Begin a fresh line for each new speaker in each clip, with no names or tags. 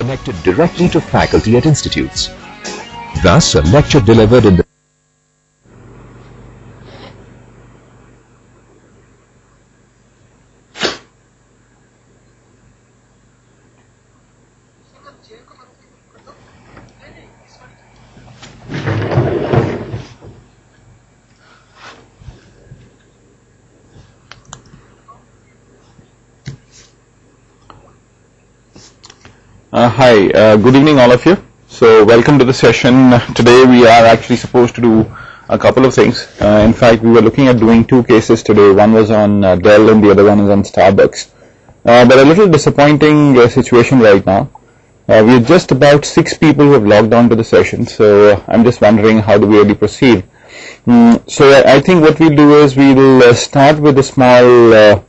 connected directly to faculty at institutes. Thus, a lecture delivered in the
Hi, good evening all of you. So welcome to the session. Today we are actually supposed to do a couple of things. In fact, we were looking at doing two cases today. One was on Dell and the other one is on Starbucks. But a little disappointing situation right now. We are just about 6 people who have logged on to the session, so I'm just wondering how do we really proceed. So I think what we'll do is we will start with a small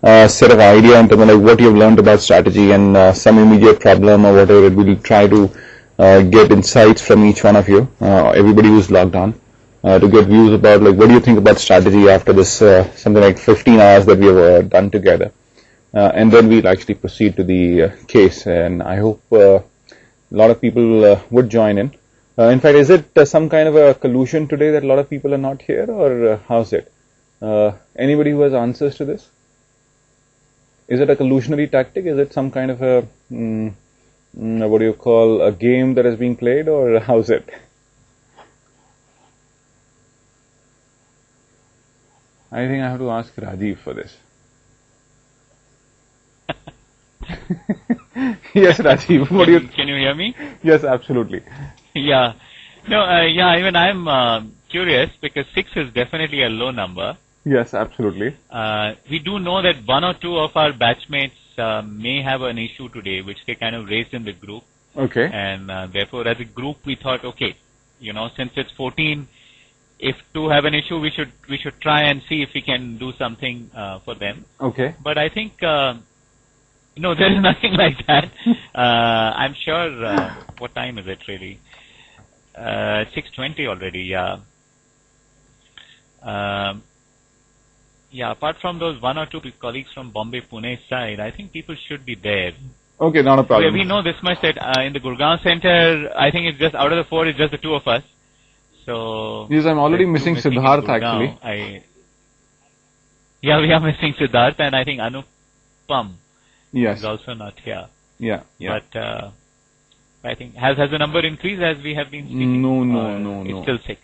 set of idea in terms of like what you've learned about strategy and some immediate problem or whatever. We'll try to get insights from each one of you, everybody who's logged on, to get views about like what do you think about strategy after this something like 15 hours that we have done together. And then we'll actually proceed to the case, and I hope a lot of people would join in. In fact, is it some kind of a collusion today that a lot of people are not here, or how's it? Anybody who has answers to this? Is it a collusionary tactic? Is it some kind of a, what do you call, a game that is being played, or how's it? I think I have to ask Rajiv for this. Yes, Rajiv, what do you...
Can you hear me?
Yes, absolutely.
Yeah. No, yeah, even I'm curious because 6 is definitely a low number.
Yes, absolutely.
We do know that one or two of our batchmates may have an issue today, which they kind of raised in the group.
Okay.
And therefore, as a group, we thought, okay, since it's 14, if two have an issue, we should try and see if we can do something for them.
Okay.
But I think no, there is nothing like that. I'm sure. What time is it really? 6:20 already. Yeah. Yeah, apart from those one or two colleagues from Bombay, Pune side, I think people should be there.
Okay, not a problem.
We know this much that in the Gurgaon center, I think it's just out of the 4, it's just the 2 of us. So
yes, I'm already missing Siddharth actually.
Yeah, we are missing Siddharth, and I think Anupam is also not here.
Yeah.
But I think has the number increased as we have been speaking?
No.
It's still 6.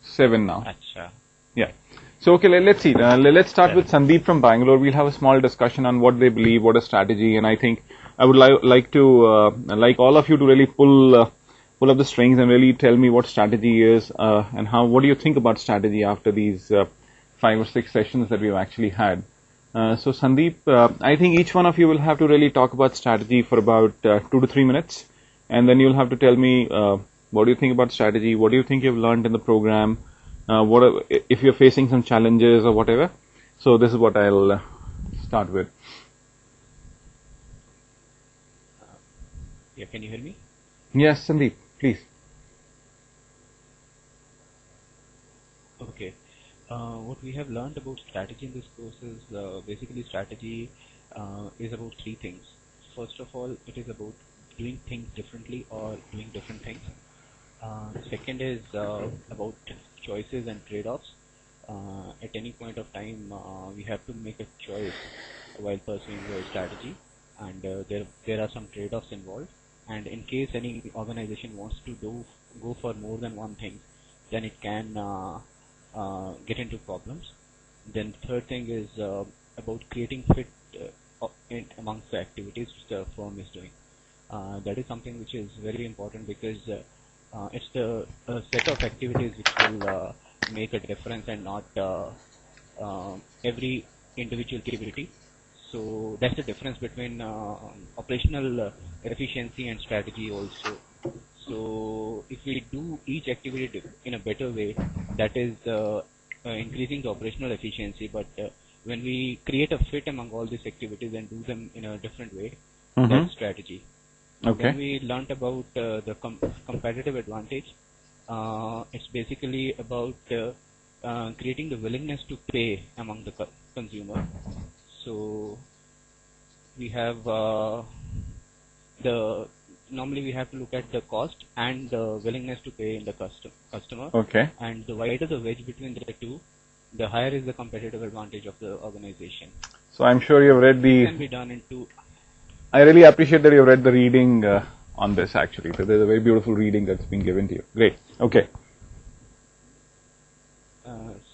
7 now.
Achha.
Yeah. So okay, let's see. Let's start with Sandeep from Bangalore. We'll have a small discussion on what they believe, what is strategy, and I think I would like to like all of you to really pull up the strings and really tell me what strategy is and what do you think about strategy after these 5 or 6 sessions that we've actually had. So Sandeep, I think each one of you will have to really talk about strategy for about 2 to 3 minutes, and then you'll have to tell me what do you think about strategy, what do you think you've learned in the program, what if you're facing some challenges or whatever. So this is what I'll start with.
Yeah, can you hear me?
Yes, Sandeep, please.
Okay. What we have learned about strategy in this course is basically strategy is about 3 things. First of all, it is about doing things differently or doing different things. Second is about choices and trade-offs. At any point of time, we have to make a choice while pursuing a strategy, and there are some trade-offs involved. And in case any organization wants to go for more than one thing, then it can get into problems. Then the third thing is about creating fit amongst the activities which the firm is doing. That is something which is very important because it's the set of activities which will make a difference and not every individual activity. So that's the difference between operational efficiency and strategy also. So if we do each activity in a better way, that is increasing the operational efficiency. But when we create a fit among all these activities and do them in a different way, that's strategy.
Okay.
Then we learned about the competitive advantage. It's basically about creating the willingness to pay among the consumer. So we have normally we have to look at the cost and the willingness to pay in the customer.
Okay.
And the wider the wedge between the two, the higher is the competitive advantage of the organization.
So I'm sure you've read
It can be done into.
I really appreciate that you've read the reading on this actually. So there's a very beautiful reading that's been given to you. Great. Okay.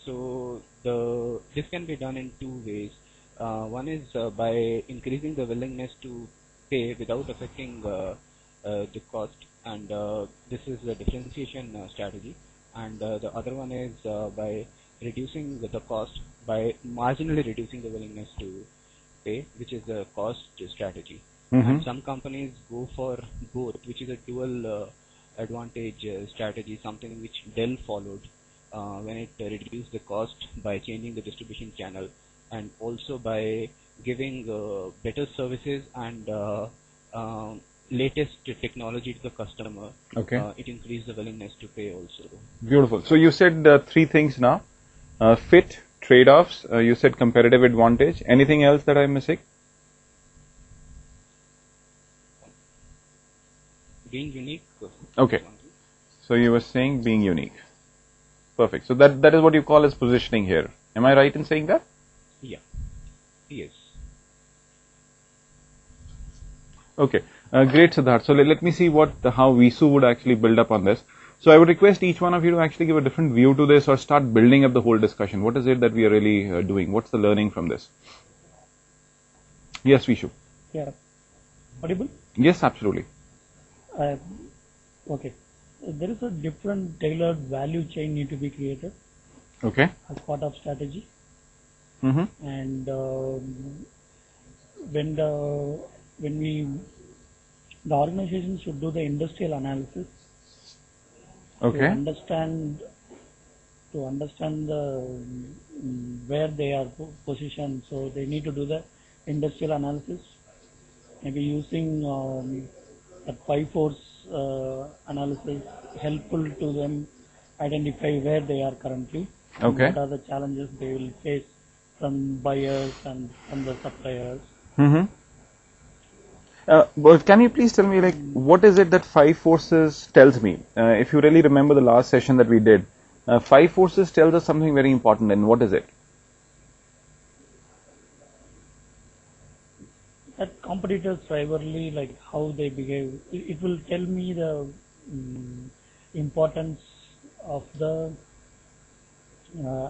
So this can be done in two ways. One is by increasing the willingness to pay without affecting the cost, and this is the differentiation strategy. And the other one is by reducing the cost by marginally reducing the willingness to pay, which is the cost strategy. And some companies go for both, which is a dual advantage strategy, something which Dell followed when it reduced the cost by changing the distribution channel and also by giving better services and latest technology to the customer.
Okay.
It increased the willingness to pay also.
Beautiful. So you said three things now. Fit, trade-offs, you said competitive advantage. Anything else that I'm missing?
Being unique.
Okay. So you were saying being unique. Perfect. So that is what you call as positioning here. Am I right in saying that?
Yeah. Yes.
Okay. Great, Siddharth. So let me see how Visu would actually build up on this. So I would request each one of you to actually give a different view to this or start building up the whole discussion. What is it that we are really doing? What's the learning from this? Yes, Vishu.
Yeah. Audible?
Yes, absolutely.
Okay. There is a different tailored value chain need to be created
Okay.
as part of strategy.
Mm-hmm.
And the organization should do the industrial analysis
Okay.
to understand the where they are positioned. So they need to do the industrial analysis, maybe using that 5-force analysis helpful to them identify where they are currently.
Okay.
What are the challenges they will face from buyers and from the suppliers.
Mm-hmm. But can you please tell me, like, what is it that 5 forces tells me? If you really remember the last session that we did, 5 forces tells us something very important, and what is it?
That competitors rivalry, like how they behave, it will tell me the importance of the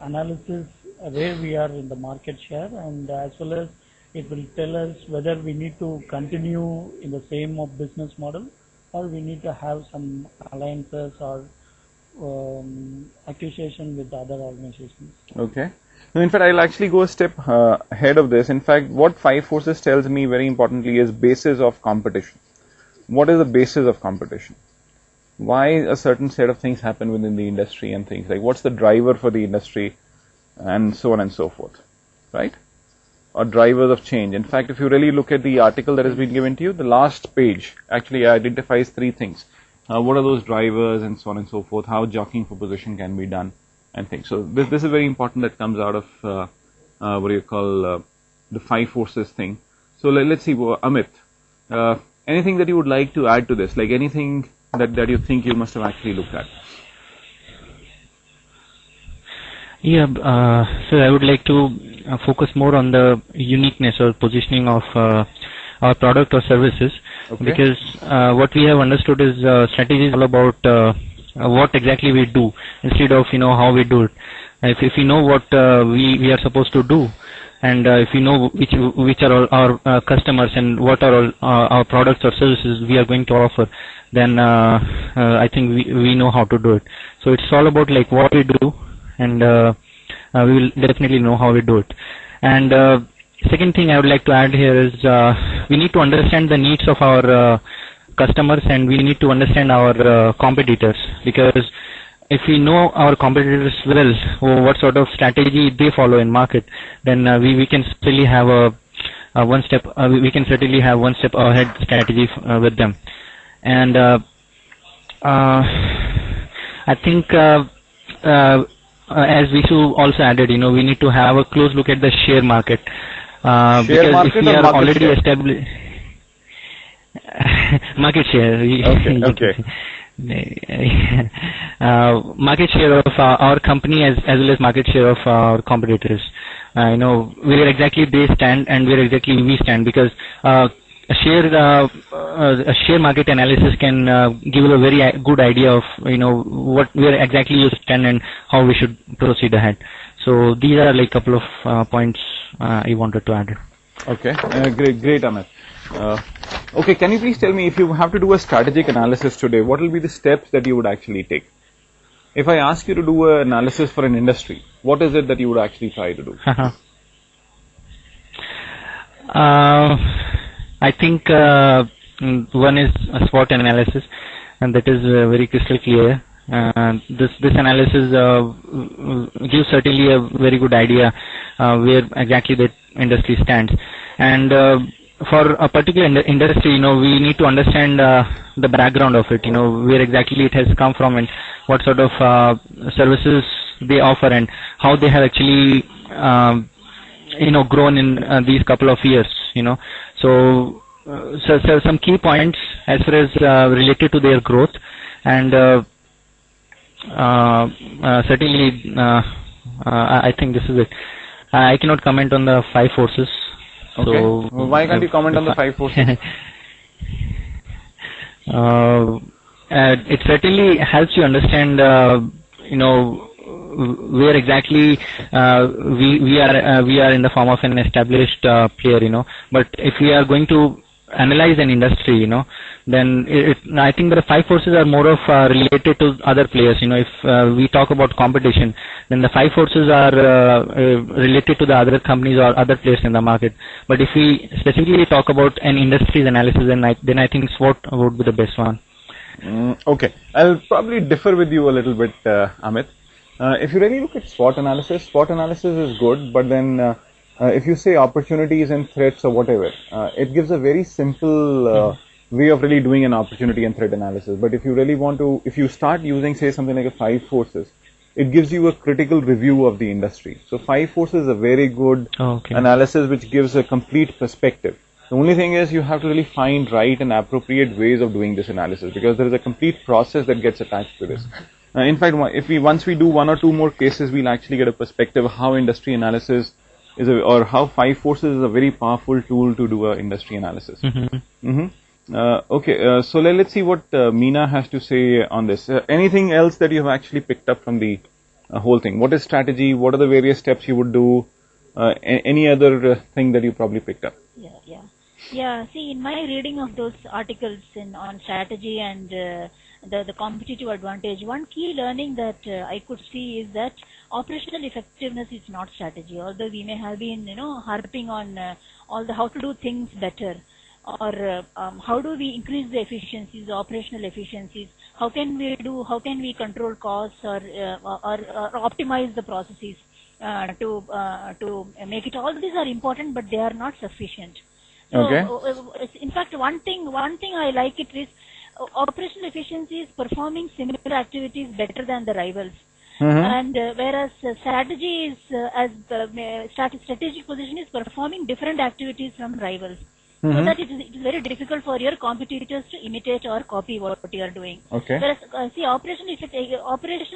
analysis where we are in the market share, and as well as it will tell us whether we need to continue in the same business model or we need to have some alliances or acquisition with other organizations.
Okay. No, in fact, I'll actually go a step ahead of this. In fact, what 5 forces tells me very importantly is basis of competition. What is the basis of competition? Why a certain set of things happen within the industry and things like what's the driver for the industry and so on and so forth, right? Or drivers of change. In fact, if you really look at the article that has been given to you, the last page actually identifies 3 things. What are those drivers and so on and so forth, how jockeying for position can be done and things. So this is very important that comes out of what do you call the 5 forces thing. So let's see, Amit, anything that you would like to add to this, like anything that you think you must have actually looked at?
Yeah, so I would like to focus more on the uniqueness or positioning of our product or services.
Okay.
Because what we have understood is strategy is all about what exactly we do instead of how we do it. If we know what we are supposed to do, and if we know which are all our customers and what are all our products or services we are going to offer, then I think we know how to do it. So it's all about like what we do, and we will definitely know how we do it. And second thing I would like to add here is we need to understand the needs of our customers, and we need to understand our competitors, because if we know our competitors well, what sort of strategy they follow in market, then we can certainly have one step ahead strategy with them. And I think as Visu also added, we need to have a close look at the share market. Because
market
if we
or
are
market
already
share?
established, market share.
Okay.
Market share of our company as well as market share of our competitors. Where exactly they stand and where exactly we stand, because a share market analysis can give you a very good idea of where exactly you stand and how we should proceed ahead. So these are like couple of points I wanted to add.
Okay, great, Amit. Okay, can you please tell me, if you have to do a strategic analysis today, what will be the steps that you would actually take? If I ask you to do an analysis for an industry, what is it that you would actually try to do?
I think one is a SWOT analysis, and that is very crystal clear. This analysis gives certainly a very good idea where exactly the industry stands. And for a particular industry, we need to understand the background of it, where exactly it has come from and what sort of services they offer and how they have actually grown in these couple of years. So some key points as far as related to their growth, and certainly I think this is it. I cannot comment on the 5 forces.
Okay.
So
why can't you comment on the 5 forces?
It certainly helps you understand, where exactly we are in the form of an established player, But if we are going to analyze an industry, then I think the 5 forces are more of related to other players. If we talk about competition, then the 5 forces are related to the other companies or other players in the market. But if we specifically talk about an industry's analysis, then I think SWOT would be the best one.
Okay, I'll probably differ with you a little bit, Amit. If you really look at SWOT analysis is good, but then if you say opportunities and threats or whatever, it gives a very simple way of really doing an opportunity and threat analysis. But if you really if you start using, say, something like a 5 forces, it gives you a critical review of the industry. So 5 forces is a very good analysis which gives a complete perspective. The only thing is you have to really find right and appropriate ways of doing this analysis, because there is a complete process that gets attached to this. In fact, once we do 1 or 2 more cases, we'll actually get a perspective of how industry analysis or how 5 forces is a very powerful tool to do an industry analysis. Okay, so let's see what Meena has to say on this. Anything else that you have actually picked up from the whole thing? What is strategy? What are the various steps you would do? Any other thing that you probably picked up?
Yeah. See, in my reading of those articles on strategy and the competitive advantage, one key learning that I could see is that operational effectiveness is not strategy. Although we may have been, harping on all the how to do things better, or how do we increase the efficiencies, the operational efficiencies? How can we control costs or optimize the processes to make it? All these are important, but they are not sufficient. So, in fact, one thing I like it is operational efficiency is performing similar activities better than the rivals. And whereas strategy is strategic position is performing different activities from rivals. So that it is very difficult for your competitors to imitate or copy what you are doing. Whereas operational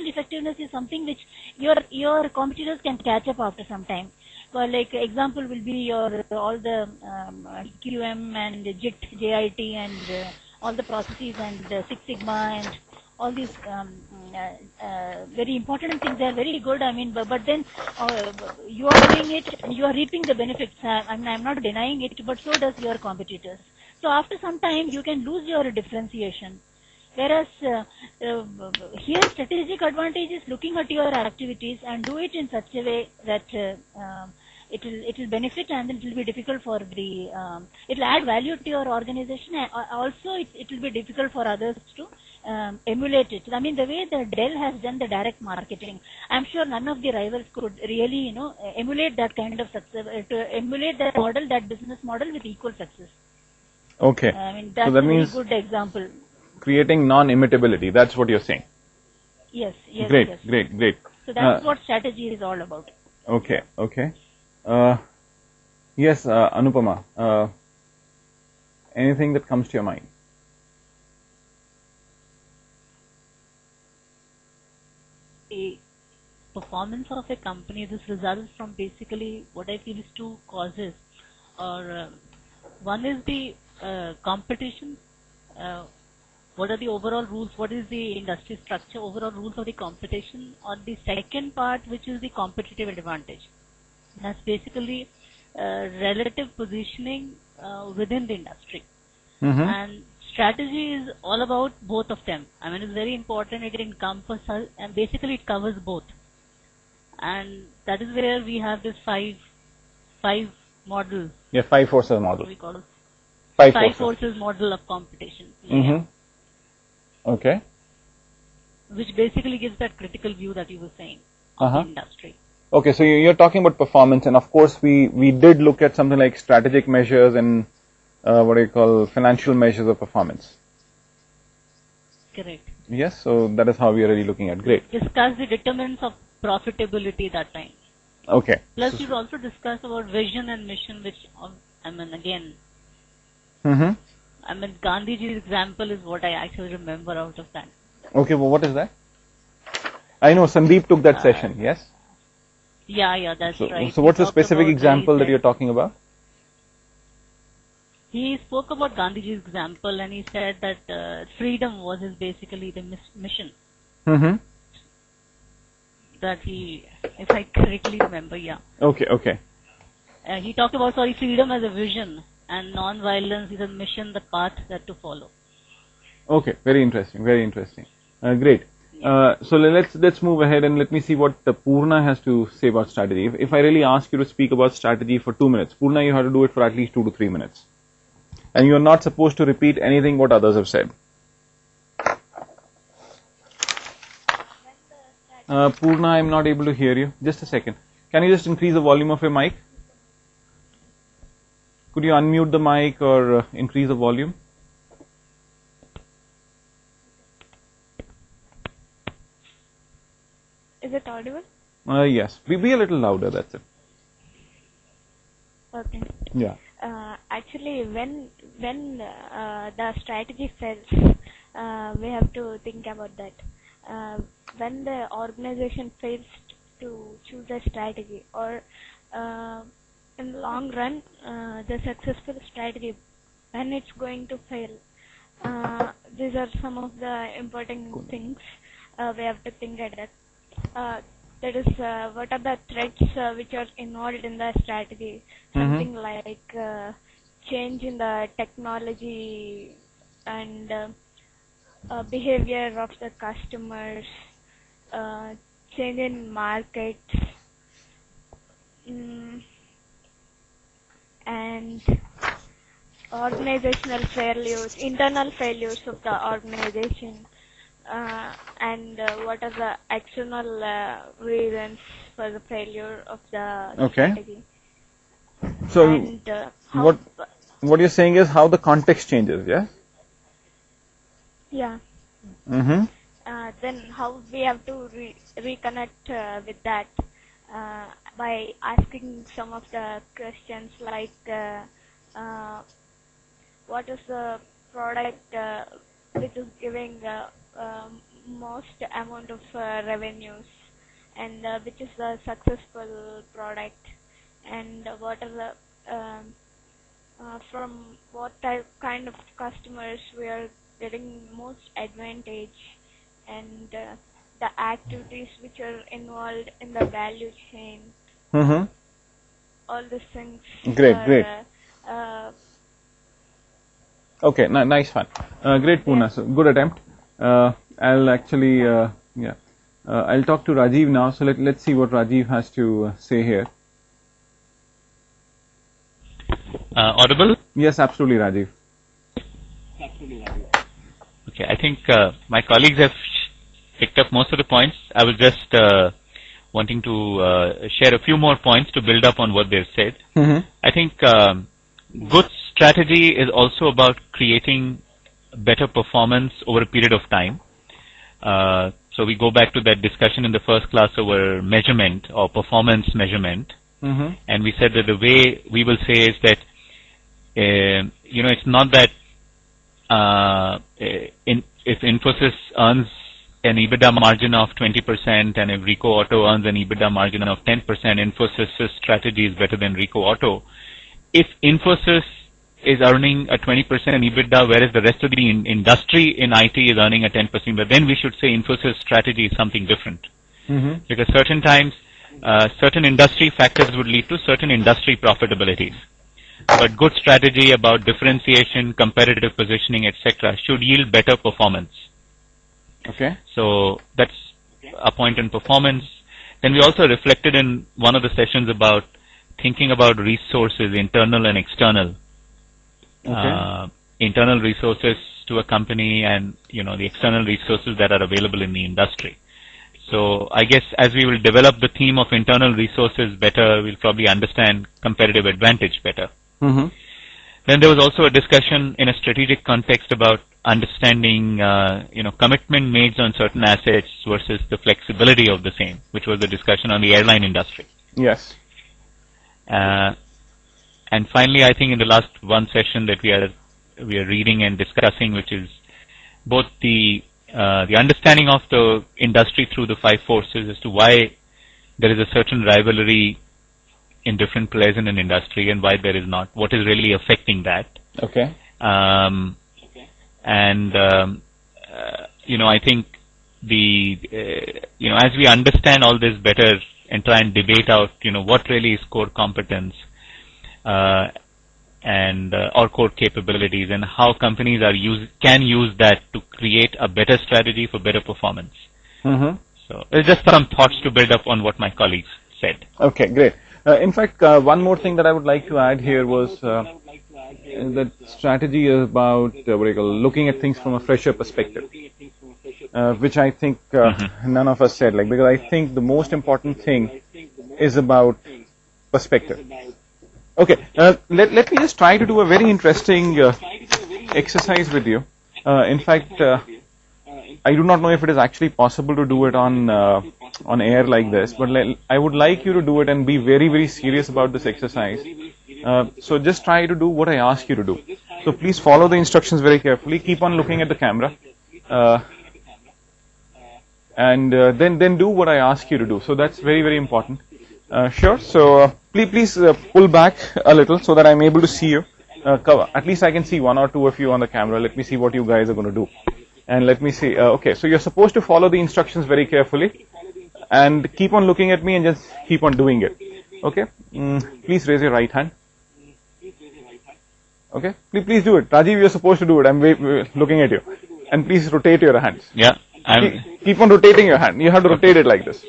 effectiveness is something which your competitors can catch up after some time. Well, like example will be all the QM and JIT and all the processes and Six Sigma and all these very important things. They are very good. I mean, but then you are doing it and you are reaping the benefits. I'm not denying it, but so does your competitors. So after some time, you can lose your differentiation. Whereas here, strategic advantage is looking at your activities and do it in such a way that it will benefit, and it will be difficult for the it will add value to your organization. Also, it will be difficult for others to emulate it. I mean, the way that Dell has done the direct marketing, I'm sure none of the rivals could really, emulate that kind of success, to emulate that model, that business model with equal success.
Okay.
I mean, that's
so that
a
means
very good example.
Creating non-imitability. That's what you're saying.
Yes.
Great.
So that's what strategy is all about.
Okay. Yes, Anupama. Anything that comes to your mind?
performance of a company, this results from basically what I feel is two causes. Or one is the competition. What are the overall rules? What is the industry structure? Overall rules of the competition. Or the second part, which is the competitive advantage. That's basically relative positioning within the industry. And strategy is all about both of them. I mean, it's very important. It encompasses and basically it covers both. And that is where we have this five model.
Yeah, 5 forces model.
We call it
5
forces model of competition.
Okay.
Which basically gives that critical view that you were saying of the industry.
Okay, so you're talking about performance, and of course we did look at something like strategic measures and what do you call financial measures of performance.
Correct.
Yes, so that is how we are really looking at. Great.
Discuss the determinants of profitability that time.
Okay.
Plus, we've also discussed about vision and mission, which I mean again. I mean, Gandhiji's example is what I actually remember out of that.
Okay, well, what is that? I know Sandeep took that session. Yes.
Yeah, that's right.
So, what's the specific example that you're talking about?
He spoke about Gandhiji's example, and he said that freedom was basically the mission. That he, if I correctly remember, yeah.
Okay.
He talked about freedom as a vision, and non-violence is a mission, the path that to follow.
Okay, very interesting. Great. So let's move ahead and let me see what Poorna has to say about strategy. If I really ask you to speak about strategy for 2 minutes, Poorna, you have to do it for at least 2 to 3 minutes, and you are not supposed to repeat anything what others have said. Poorna, I'm not able to hear you. Just a second. Can you just increase the volume of your mic? Could you unmute the mic or increase the volume?
Is it audible?
Yes. Be a little louder, that's it.
Okay.
Yeah.
Actually, when the strategy fails, we have to think about that. When the organization fails to choose a strategy, or in the long run, the successful strategy, when it's going to fail, these are some of the important things we have to think at that. That is, what are the threats which are involved in the strategy? Something like change in the technology and behavior of the customers, change in markets, and organizational failures, internal failures of the organization. And what are the external reasons for the failure of the strategy?
So,
and,
what you're saying is how the context changes, yeah?
Yeah. Then how we have to reconnect with that by asking some of the questions like what is the product which is giving most amount of revenues, and which is the successful product, and what are the from what kind of customers we are getting most advantage, and the activities which are involved in the value chain. All these things.
Great. Okay, nice one. Great, Poorna. So good attempt. I'll actually, I'll talk to Rajiv now. So let's see what Rajiv has to say here.
Audible?
Yes, absolutely, Rajiv.
Okay, I think my colleagues have picked up most of the points. I was just wanting to share a few more points to build up on what they've said. I think good strategy is also about creating better performance over a period of time. So we go back to that discussion in the first class over measurement or performance measurement. And we said that the way we will say is that, it's not that if Infosys earns an EBITDA margin of 20% and if Ricoh Auto earns an EBITDA margin of 10%, Infosys' strategy is better than Ricoh Auto. If Infosys is earning a 20% EBITDA, whereas the rest of the industry in IT is earning a 10%, but then we should say Infosys' strategy is something different. Because certain times, certain industry factors would lead to certain industry profitabilities. But good strategy about differentiation, competitive positioning, etc. should yield better performance.
Okay.
So that's a point in performance. Then we also reflected in one of the sessions about thinking about resources, internal and external.
Okay.
Internal resources to a company and, the external resources that are available in the industry. So I guess as we will develop the theme of internal resources better, we'll probably understand competitive advantage better. Then there was also a discussion in a strategic context about understanding, commitment made on certain assets versus the flexibility of the same, which was the discussion on the airline industry.
Yes.
And finally, I think in the last one session that we are reading and discussing, which is both the understanding of the industry through the five forces as to why there is a certain rivalry in different players in an industry and why there is not, what is really affecting that.
Okay.
I think as we understand all this better and try and debate out, what really is core competence, or core capabilities and how companies can use that to create a better strategy for better performance. So it's just some thoughts to build up on what my colleagues said.
Okay, great. In fact, one more thing that I would like to add here was that strategy is about looking at things from a fresher perspective, which I think none of us said. Because I think the most important thing is about perspective. Okay, let me just try to do a very interesting exercise with you. In fact, I do not know if it is actually possible to do it on air like this, but I would like you to do it and be very, very serious about this exercise. So just try to do what I ask you to do. So please follow the instructions very carefully. Keep on looking at the camera, and then do what I ask you to do. So that's very, very important. Sure. So please pull back a little so that I'm able to see you. At least I can see one or two of you on the camera. Let me see what you guys are going to do. And let me see. Okay, so you're supposed to follow the instructions very carefully and keep on looking at me and just keep on doing it. Okay? Please raise your right hand. Okay? Please do it. Rajiv, you're supposed to do it. I'm looking at you. And please rotate your hands.
Yeah.
Keep on rotating your hand. You have to rotate it like this.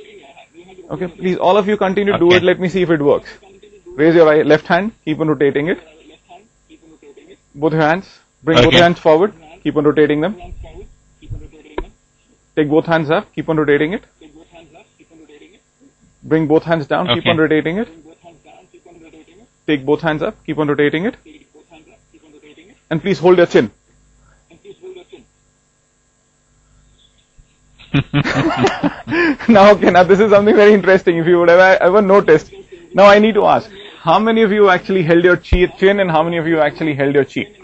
Okay? Please, all of you continue to do it. Let me see if it works. Raise your left hand. Keep on rotating it. Both your hands. Bring both hands forward. Keep on rotating them. Take both hands up. Keep on rotating it. Bring both hands down. Keep on rotating it. Take both hands up. Keep on rotating it. And please hold your chin. Now this is something very interesting. If you would have ever noticed, now I need to ask, how many of you actually held your chin and how many of you actually held your cheek?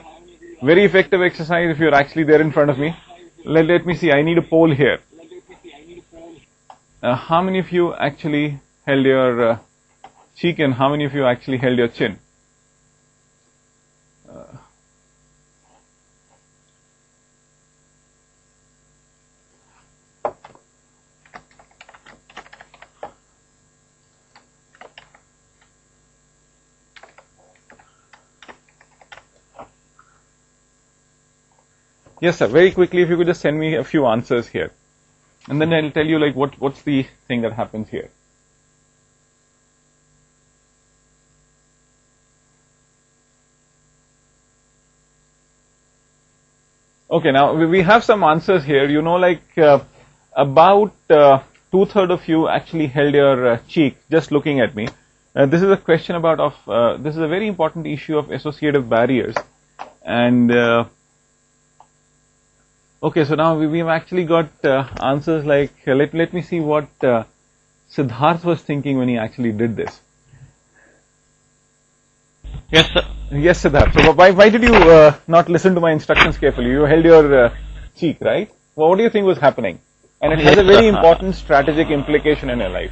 Very effective exercise if you're actually there in front of me. Let me see, I need a poll here. How many of you actually held your cheek and how many of you actually held your chin? Yes, sir. Very quickly, if you could just send me a few answers here. And then I'll tell you what's the thing that happens here. Okay, now we have some answers here. About 2/3 of you actually held your cheek just looking at me. This is a question this is a very important issue of associative barriers. And okay, so now we've actually got answers like, let me see what Siddharth was thinking when he actually did this.
Yes, sir.
Yes, Siddharth. So why did you not listen to my instructions carefully? You held your cheek, right? Well, what do you think was happening? and it has a very important strategic implication in your life.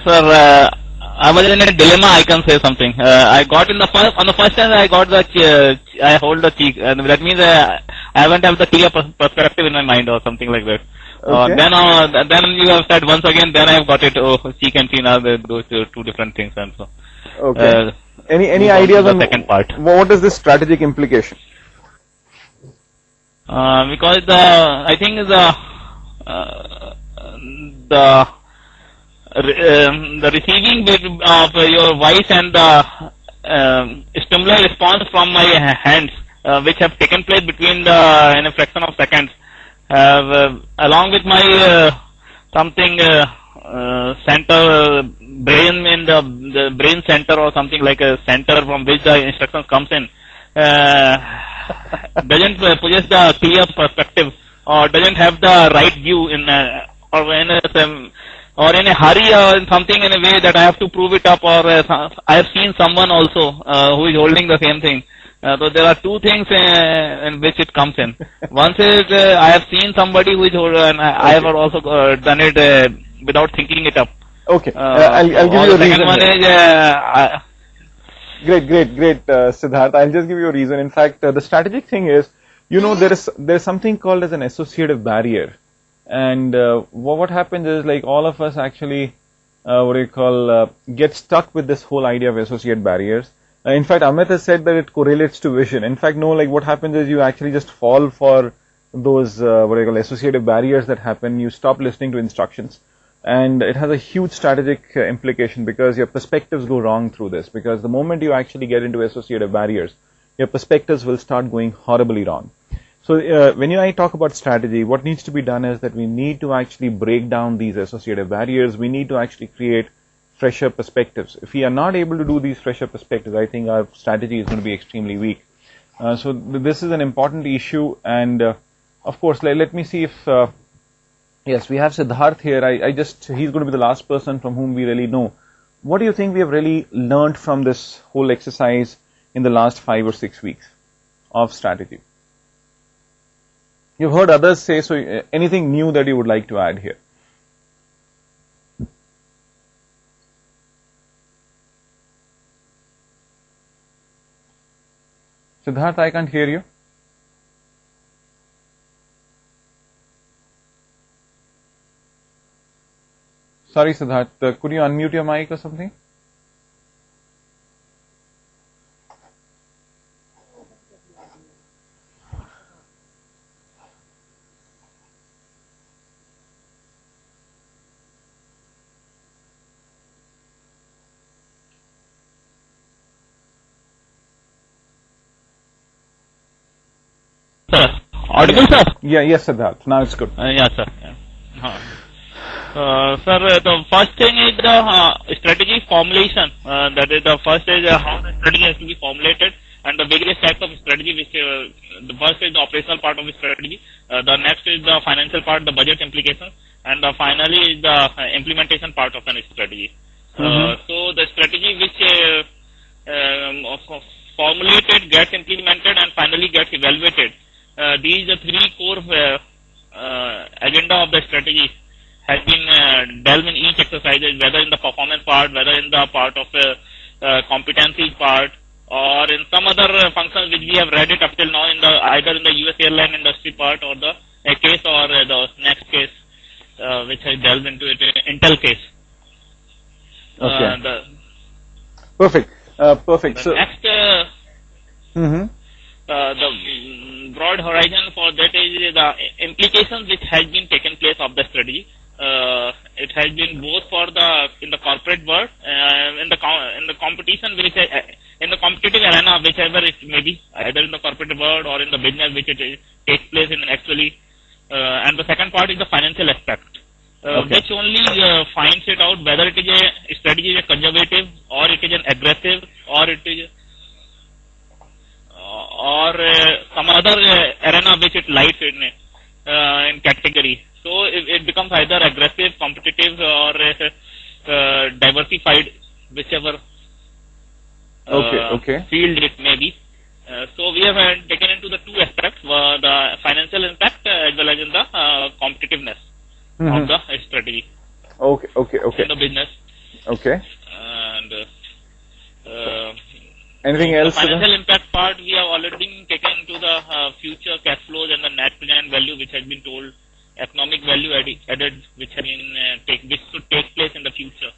Sir, I was in a dilemma. I can say something. I got on the first time I got the I hold the cheek, and that means I haven't have the clear perspective in my mind or something like that.
Okay.
Then you have said once again. Then I have got it. Oh, cheek and chin are those two different things, and so.
Okay. Any ideas on
the second part?
What is this strategic implication?
Because I think the receiving bit of your voice and the stimuli response from my hands, which have taken place between in a fraction of seconds, along with my something center brain in the brain center or something like a center from which the instruction comes in, doesn't possess the clear perspective or doesn't have the right view in or in a hurry or in something in a way that I have to prove it up, or I have seen someone also who is holding the same thing. So there are two things in which it comes in. One is I have seen somebody who is holding, and I have also done it without thinking it up.
Okay, I'll give you a reason.
Second one is
Great, Siddharth. I'll just give you a reason. In fact, the strategic thing is, there's something called as an associative barrier, and what happens is, like, all of us actually get stuck with this whole idea of associate barriers. In fact, Amit has said that it correlates to vision. In fact, no, like, what happens is you actually just fall for those associative barriers that happen. You stop listening to instructions. And it has a huge strategic implication, because your perspectives go wrong through this. Because the moment you actually get into associative barriers, your perspectives will start going horribly wrong. So when I talk about strategy, what needs to be done is that we need to actually break down these associative barriers. We need to actually create fresher perspectives. If we are not able to do these fresher perspectives, I think our strategy is going to be extremely weak. So this is an important issue, and of course, let me see if yes, we have Siddharth here. He's going to be the last person from whom we really know. What do you think we have really learned from this whole exercise in the last 5 or 6 weeks of strategy? You've heard others say, so anything new that you would like to add here? Siddharth, I can't hear you. Sorry, Siddharth, could you unmute your mic or something?
Sir, audible, sir?
Yeah, yes, Siddharth. Now it's good.
Yeah, sir. Yeah. Sir, the first thing is the strategy formulation. That is, the first is how the strategy has to be formulated, and the various types of strategy. Which the first is the operational part of the strategy. The next is the financial part, the budget implications, and finally is the implementation part of a strategy. So the strategy which formulated, gets implemented, and finally gets evaluated. These are the three core agenda of the strategy has been delved in each exercise, whether in the performance part, whether in the part of competency part, or in some other functions which we have read it up till now, in the either in the US airline industry part, or the case, or the next case which I delved into it, Intel case.
Okay. Perfect. Perfect.
The
So
next, the broad horizon for that is the implications which has been taken place of the strategy. It has been both for in the corporate world, in the competition, which in the competitive arena, whichever it may be, either in the corporate world or in the business which it takes place in actually. And the second part is the financial aspect, which only finds it out whether it is a strategy is a conservative, or it is an aggressive, or it is or some other arena which it lies in category. So it becomes either aggressive, competitive, or diversified, whichever field it may be. So we have taken into the two aspects, the financial impact as well as in the
Anything else?
The financial impact part we have already taken to the future cash flows and the net present value, which has been told, economic value added, which has been which should take place in the future.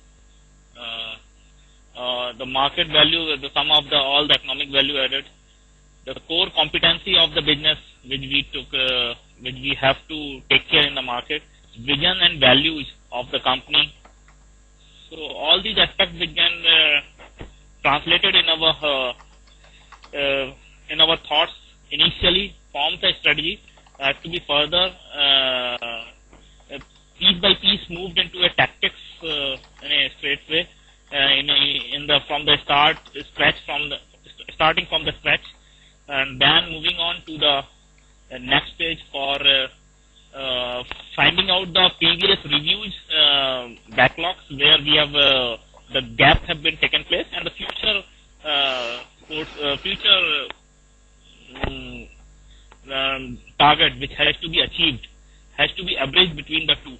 The market value, the sum of all the economic value added, the core competency of the business, which we have to take care in the market, vision and values of the company. So all these aspects which can translated in our thoughts initially forms a strategy has to be further piece by piece moved into a tactics in a straight way starting from the scratch, and then moving on to the next stage for finding out the previous reviews backlogs where we have the gaps have been taken place, and the future target which has to be achieved has to be averaged between the two,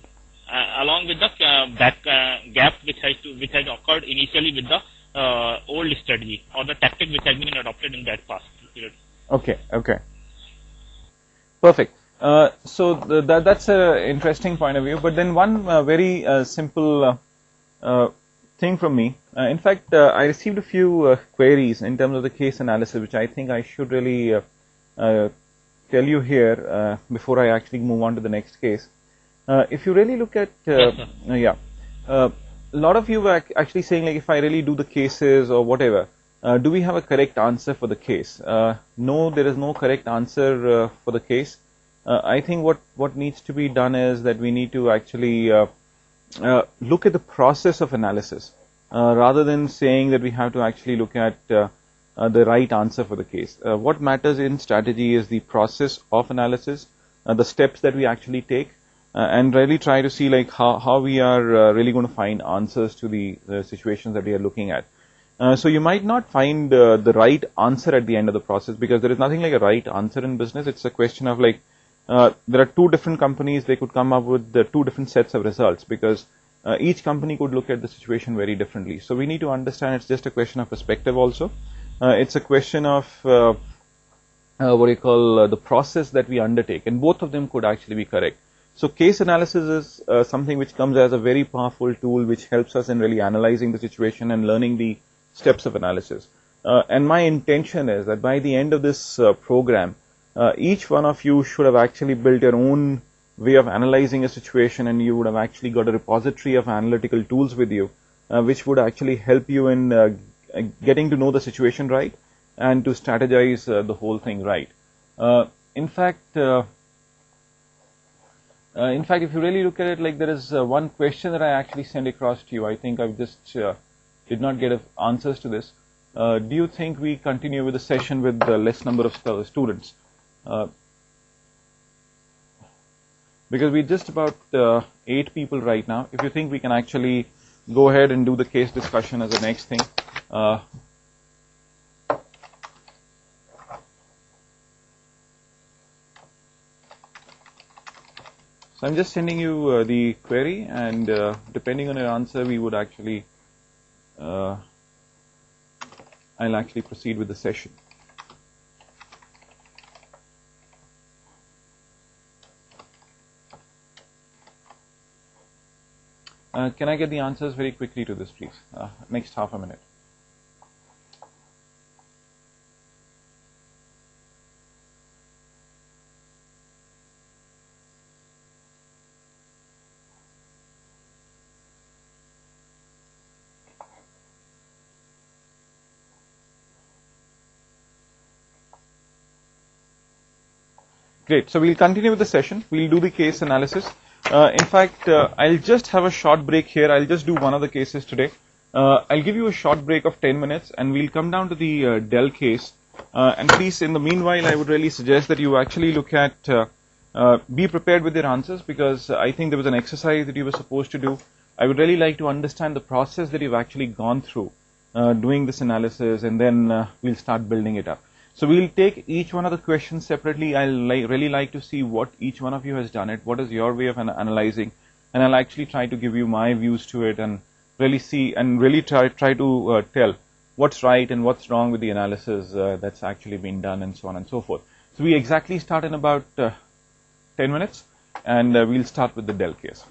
along with the gap which has occurred initially with the old strategy or the tactic which has been adopted in that past period.
Okay. Perfect. So that's an interesting point of view. But then one very simple thing from me. In fact, I received a few queries in terms of the case analysis, which I think I should really tell you here before I actually move on to the next case. If you really look at, a lot of you were actually saying, like, if I really do the cases or whatever, do we have a correct answer for the case? No, there is no correct answer for the case. I think what needs to be done is that we need to actually look at the process of analysis rather than saying that we have to actually look at the right answer for the case. What matters in strategy is the process of analysis, the steps that we actually take, and really try to see like how we are really going to find answers to the situations that we are looking at. So you might not find the right answer at the end of the process, because there is nothing like a right answer in business. It's a question of like there are two different companies, they could come up with the two different sets of results, because each company could look at the situation very differently. So we need to understand it's just a question of perspective also. It's a question of the process that we undertake, and both of them could actually be correct. So case analysis is something which comes as a very powerful tool which helps us in really analyzing the situation and learning the steps of analysis. And my intention is that by the end of this program, each one of you should have actually built your own way of analyzing a situation, and you would have actually got a repository of analytical tools with you, which would actually help you in getting to know the situation right and to strategize the whole thing right. In fact, if you really look at it, like there is one question that I actually sent across to you. I think I just did not get answers to this. Do you think we continue with the session with the less number of students? Because we're just about 8 people right now. If you think we can actually go ahead and do the case discussion as the next thing. So I'm just sending you the query, and depending on your answer, we would actually, I'll actually proceed with the session. Can I get the answers very quickly to this, please? Next half a minute. Great. So we'll continue with the session. We'll do the case analysis. In fact, I'll just have a short break here. I'll just do one of the cases today. I'll give you a short break of 10 minutes, and we'll come down to the Dell case. And please, in the meanwhile, I would really suggest that you actually look at, be prepared with your answers, because I think there was an exercise that you were supposed to do. I would really like to understand the process that you've actually gone through doing this analysis, and then we'll start building it up. So we'll take each one of the questions separately. I'll really like to see what each one of you has done it. What is your way of analyzing? And I'll actually try to give you my views to it, and really see and really try to tell what's right and what's wrong with the analysis that's actually been done, and so on and so forth. So we exactly start in about 10 minutes, and we'll start with the Dell case.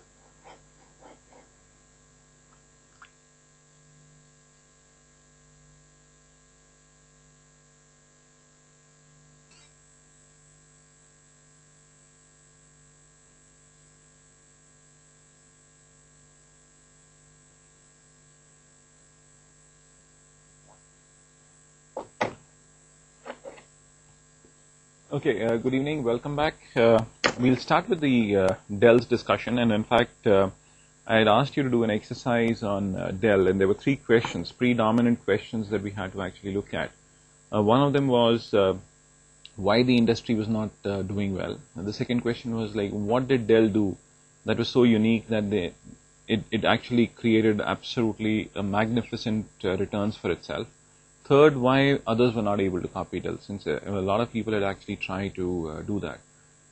Okay, good evening, welcome back. We'll start with the Dell's discussion, and in fact, I had asked you to do an exercise on Dell, and there were 3 questions, predominant questions that we had to actually look at. One of them was why the industry was not doing well. And the second question was like, what did Dell do that was so unique that it actually created absolutely magnificent returns for itself. Third, why others were not able to copy Dell, since a lot of people had actually tried to do that.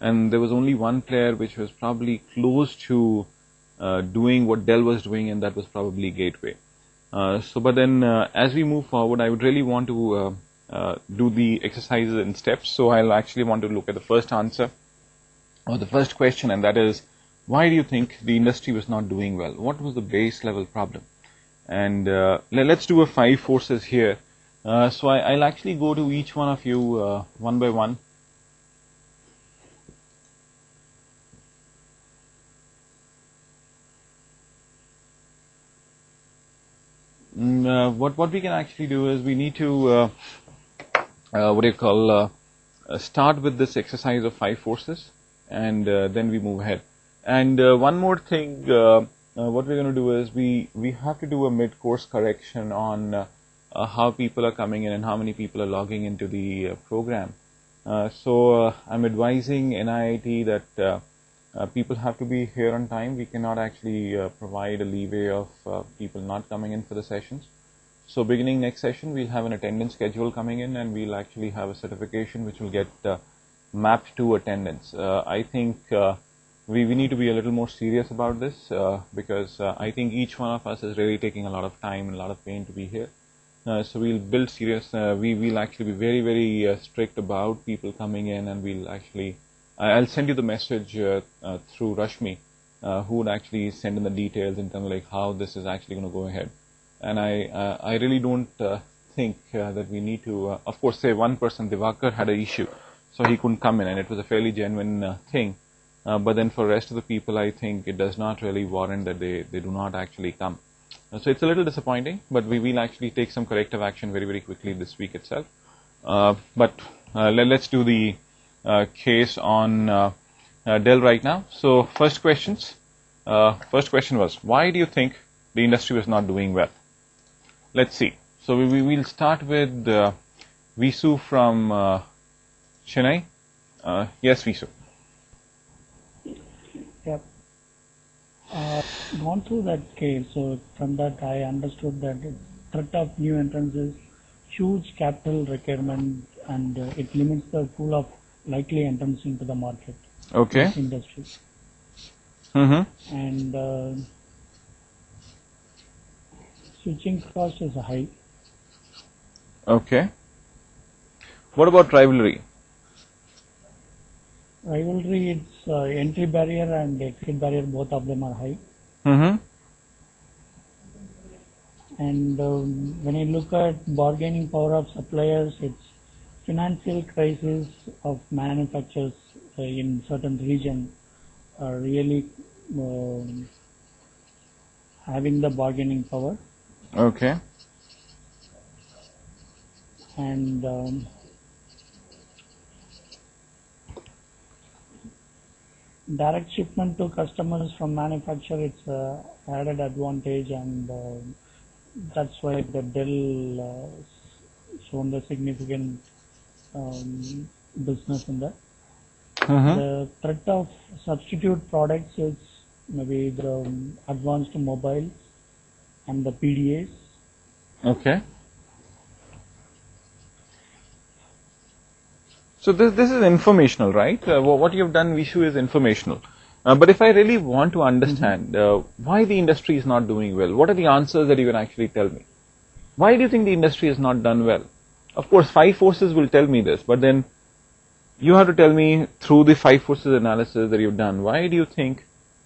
And there was only one player which was probably close to doing what Dell was doing, and that was probably Gateway. But then as we move forward, I would really want to do the exercises in steps. So I'll actually want to look at the first answer, or the first question, and that is, why do you think the industry was not doing well? What was the base level problem? And let's do a 5 forces here. So I'll actually go to each one of you one by one. What we can actually do is we need to start with this exercise of 5 forces, and then we move ahead. And one more thing, what we're going to do is we have to do a mid-course correction on how people are coming in and how many people are logging into the program. So I'm advising NIIT that people have to be here on time. We cannot actually provide a leeway of people not coming in for the sessions. So beginning next session, we'll have an attendance schedule coming in, and we'll actually have a certification which will get mapped to attendance. I think we need to be a little more serious about this because I think each one of us is really taking a lot of time and a lot of pain to be here. So we'll build serious, we will actually be very, very strict about people coming in, and we'll actually, I'll send you the message through Rashmi, who would actually send in the details in terms of like how this is actually going to go ahead. And I really don't think that we need to, of course, say one person, Divakar, had an issue, so he couldn't come in, and it was a fairly genuine thing. But then for the rest of the people, I think it does not really warrant that they do not actually come. So it's a little disappointing, but we will actually take some corrective action very, very quickly this week itself. But let's do the case on Dell right now. So first question was, why do you think the industry was not doing well? Let's see. So we will start with Visu from Chennai. Yes, Visu.
Yep. Gone through that case, so from that I understood that the threat of new entrants is huge capital requirement, and it limits the pool of likely entrants into the market.
Okay.
Industry.
Mm-hmm.
And switching cost is high.
Okay. What about rivalry?
Rivalry, it's entry barrier and exit barrier, both of them are high.
Mm-hmm.
And when you look at bargaining power of suppliers, it's financial crisis of manufacturers in certain region are really having the bargaining power.
Okay.
And direct shipment to customers from manufacturer, it's added advantage, and that's why the Dell shown the significant business in that.
Mm-hmm.
The threat of substitute products is maybe the advanced mobiles and the PDAs.
Okay. So this is informational, right? What you have done, Vishu, is informational. But if I really want to understand why the industry is not doing well, what are the answers that you can actually tell me? Why do you think the industry has not done well? Of course, 5 forces will tell me this, but then you have to tell me through the 5 forces analysis that you've done, why do you think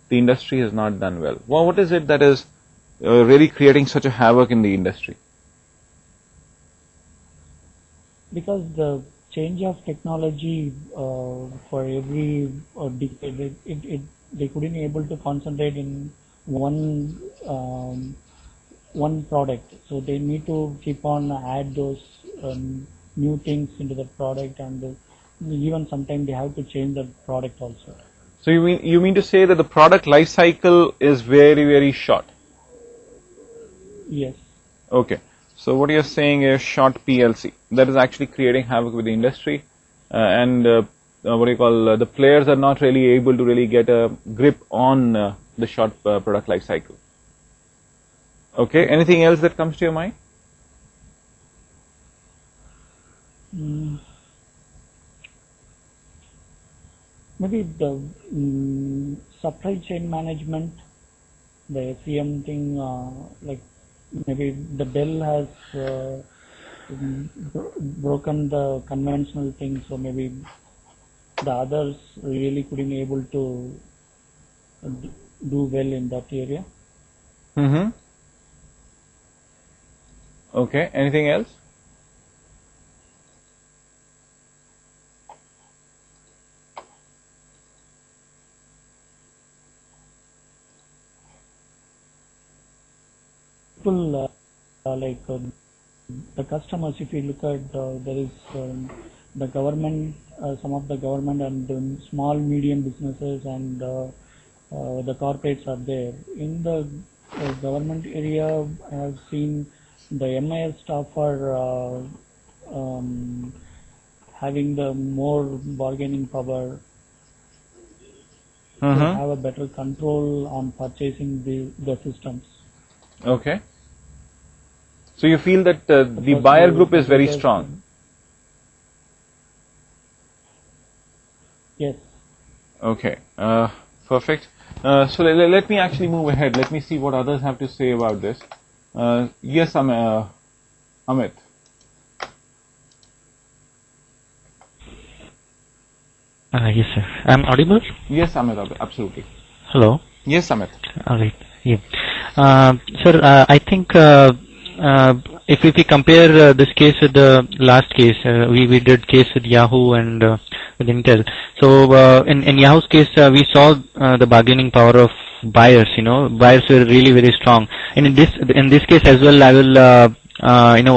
the industry has not done well? Well, what is it that is really creating such a havoc in the industry?
Because the change of technology for every decade, they couldn't able to concentrate in one product. So they need to keep on add those new things into the product, and even sometimes they have to change the product also.
So you mean to say that the product life cycle is very, very short?
Yes.
Okay. So what you're saying is short PLC. That is actually creating havoc with the industry, and what do you call, the players are not really able to really get a grip on the short product life cycle. Okay. Anything else that comes to your mind?
Maybe the supply chain management, the SEM thing, like maybe the Dell has broken the conventional thing, so maybe the others really couldn't able to do well in that area.
Mm-hmm. Okay. Anything else?
People like the customers, if you look at there is the government, some of the government and small medium businesses and the corporates are there. In the government area, I have seen the MIS staff are having the more bargaining power, to have a better control on purchasing the systems.
Okay. So you feel that the buyer group is very strong?
Yes.
Okay. Perfect. So let me actually move ahead. Let me see what others have to say about this. Yes, Amit.
Yes, sir. I'm audible?
Yes, Amit, absolutely.
Hello?
Yes, Amit.
All right. Yeah. Sir, I think if we compare this case with the last case, we did case with Yahoo and with Intel. So in Yahoo's case, we saw the bargaining power of buyers. Buyers were really very strong. And in this case as well, I will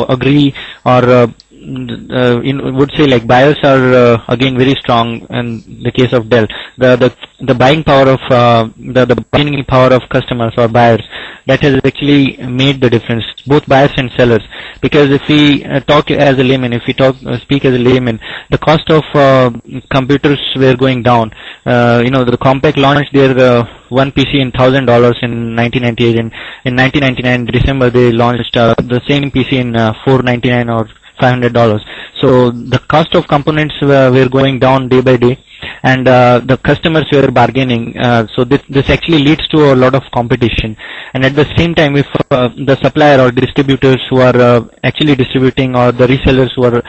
agree or would say like buyers are again very strong in the case of Dell. The buying power of the bargaining power of customers or buyers, that has actually made the difference, both buyers and sellers. Because if we talk as a layman, speak as a layman, the cost of computers were going down. The Compaq launched their one PC in $1,000 in 1998, and in 1999 December they launched the same PC in $499 or $500. So the cost of components were going down day by day, and the customers were bargaining. So this actually leads to a lot of competition. And at the same time, if the supplier or distributors who are actually distributing, or the resellers who are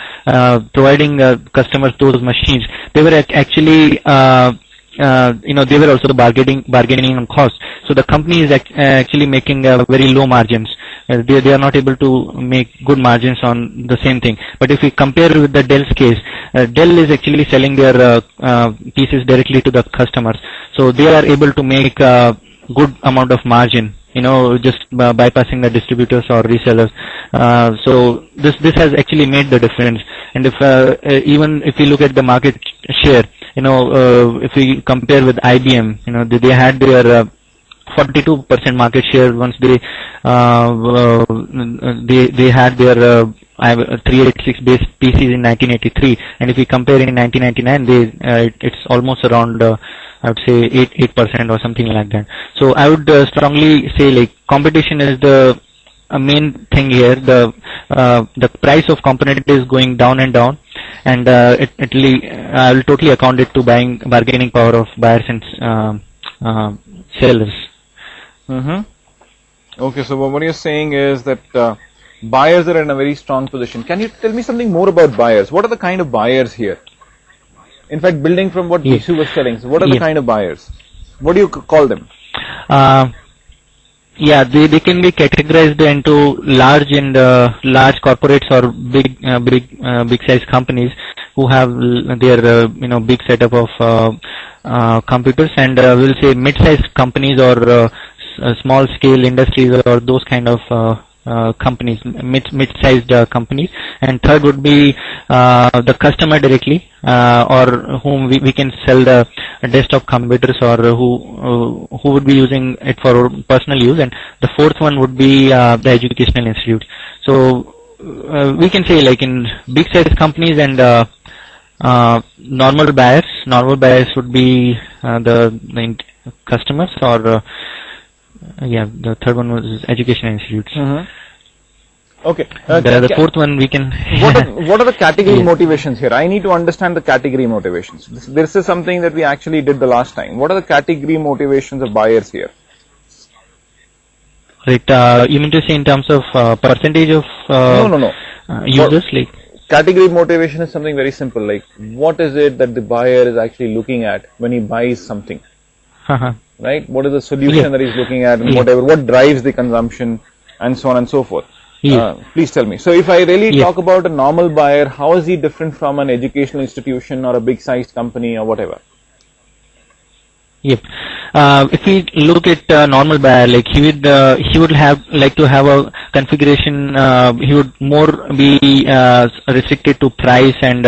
providing customers those machines, they were actually they were also bargaining on cost. So the company is actually making very low margins. They are not able to make good margins on the same thing. But if we compare with the Dell's case, Dell is actually selling their pieces directly to the customers. So they are able to make good amount of margin, just bypassing the distributors or resellers. So this has actually made the difference. And if even if we look at the market share, if we compare with IBM, they had their 42% market share once they had their 386 based PCs in 1983, and if we compare in 1999, it's almost around I would say 8% or something like that. So I would strongly say like competition is the main thing here. The price of component is going down and down, and I will totally account it to bargaining power of buyers and sellers.
Okay, so what you're saying is that buyers are in a very strong position. Can you tell me something more about buyers? What are the kind of buyers here? In fact, building from what Bisu was telling, so what are the kind of buyers? What do you call them?
Yeah, they can be categorized into large large corporates or big size companies who have their big setup of computers, and we'll say mid-sized companies or small scale industries or those kind of companies, mid-sized companies. And third would be the customer directly, or whom we can sell the desktop computers, or who would be using it for personal use. And the fourth one would be the educational institutes. So we can say, like, in big size companies and normal buyers would be the customers, or the third one was educational institutes.
Okay.
The fourth one we can.
What are the category motivations here? I need to understand the category motivations. This is something that we actually did the last time. What are the category motivations of buyers here?
Right. You mean to say in terms of percentage of
No.
users? Like,
category motivation is something very simple. Like, what is it that the buyer is actually looking at when he buys something? Right? What is the solution that he's looking at, and whatever? What drives the consumption, and so on and so forth? Please tell me. So if I really talk about a normal buyer, how is he different from an educational institution or a big sized company or whatever?
Yep. If we look at a normal buyer, like he would like to have a configuration. He would more be restricted to price and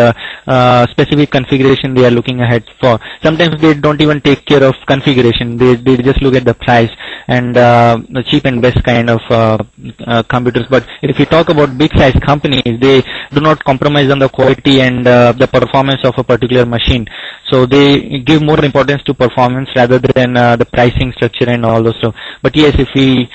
specific configuration they are looking ahead for. Sometimes they don't even take care of configuration. They just look at the price and the cheap and best kind of computers. But if you talk about big size companies, they do not compromise on the quality and the performance of a particular machine. So they give more importance to performance rather than the pricing structure and all those stuff. But yes, if we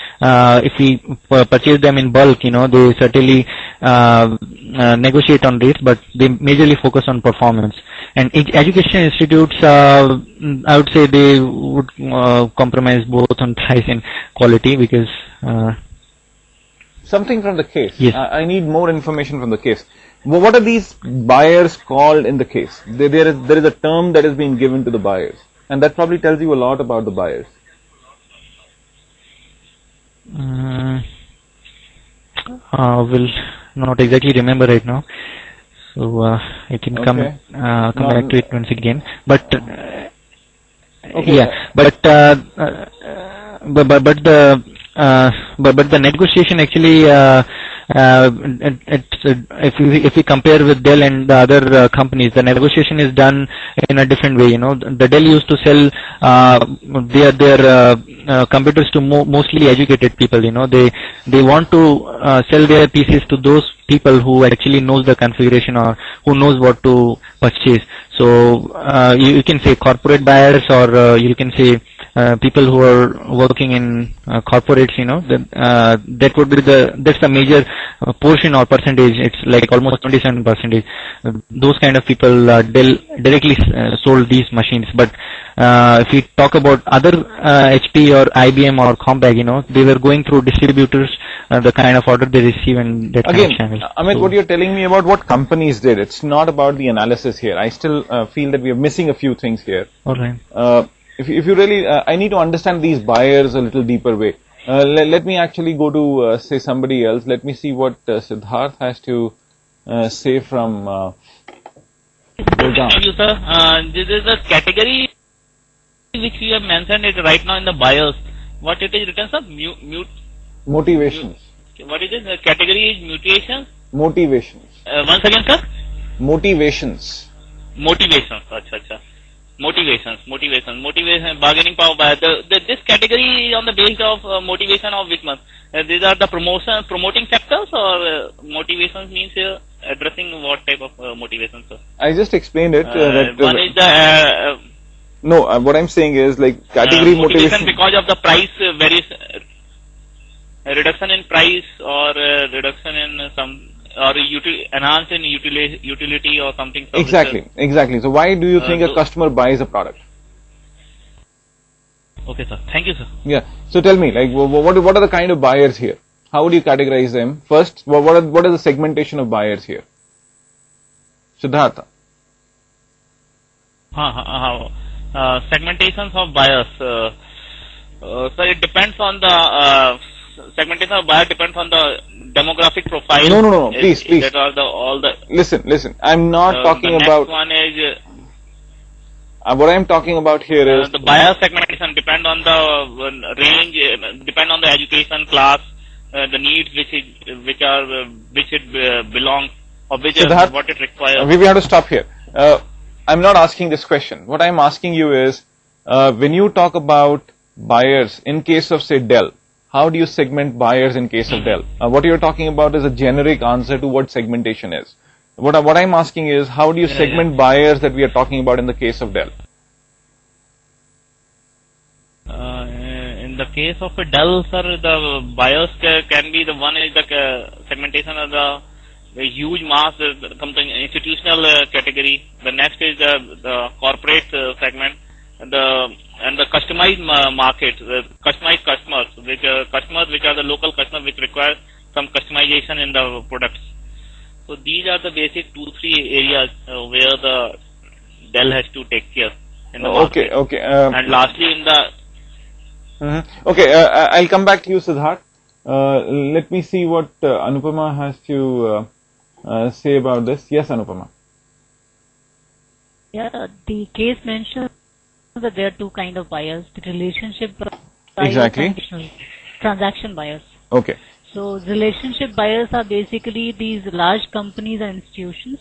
purchase them in bulk, they certainly negotiate on rates, but they majorly focus on performance. And education institutes, I would say they would compromise both on price and quality, because
something from the case.
Yes.
I need more information from the case. What are these buyers called in the case? There is a term that has been given to the buyers, and that probably tells you a lot about the buyers.
Will not exactly remember right now, so I can come back to it once again. But but the negotiation actually. If we compare with Dell and the other companies, the negotiation is done in a different way. The Dell used to sell their computers to mostly educated people. They want to sell their PCs to those people who actually knows the configuration or who knows what to purchase. So you can say corporate buyers, or you can say people who are working in corporates. That would be that's a major portion or percentage. It's like almost 27%. Those kind of people Dell directly sold these machines. But if we talk about other HP or IBM or Compaq, they were going through distributors, the kind of order they receive and that kind of channel.
Amit, what you're telling me about what companies did, it's not about the analysis here. I still feel that we are missing a few things here.
All right.
If you really, I need to understand these buyers a little deeper way. Let me actually go to say somebody else. Let me see what Siddharth has to say from
Thank you, sir. This is a category which we have mentioned it right now in the buyers. What it is written, sir?
Motivations.
What is it? The category is mutations.
Motivations.
Once again, sir.
Motivations.
Motivations. Acha. Motivation, bargaining power. This category is on the basis of motivation of which one? These are the promoting factors, or motivations means addressing what type of motivation, sir?
I just explained it.
One is the
no. What I'm saying is like category motivation
because of the price varies, reduction in price or reduction in some. Or enhanced in utility or something.
Exactly. So why do you think a customer buys a product?
Okay, sir. Thank you, sir.
Yeah. So tell me, like, what are the kind of buyers here? How would you categorize them? First, what is the segmentation of buyers here? Siddhartha.
Segmentations of buyers. So it depends on the segmentation of buyer depends on the demographic profile.
No. Please.
That are all the.
Listen. I'm not talking about.
The next one is.
What I'm talking about here is
the buyer segmentation depend on the range, depend on the education class, the needs which it belongs, or which
Siddharth,
what it requires.
We have to stop here. I'm not asking this question. What I'm asking you is, when you talk about buyers in case of say Dell, how do you segment buyers in case of Dell? What you're talking about is a generic answer to what segmentation is. What I'm asking is, how do you segment buyers that we are talking about in the case of Dell?
In the case of a Dell, sir, the buyers can be the one is the segmentation of the huge mass comes in institutional category. The next is the corporate segment, and the customized market, the customized customers, which are the local customers which require some customization in the products. So these are the basic 2-3 areas where the Dell has to take care in the market.
Okay.
And lastly, in the
I'll come back to you, Siddharth. Let me see what Anupama has to say about this. Yes, Anupama.
Yeah, the case mentions that there are two kind of buyers: the relationship buyers
Exactly.
and transaction buyers.
Okay.
So relationship buyers are basically these large companies and institutions,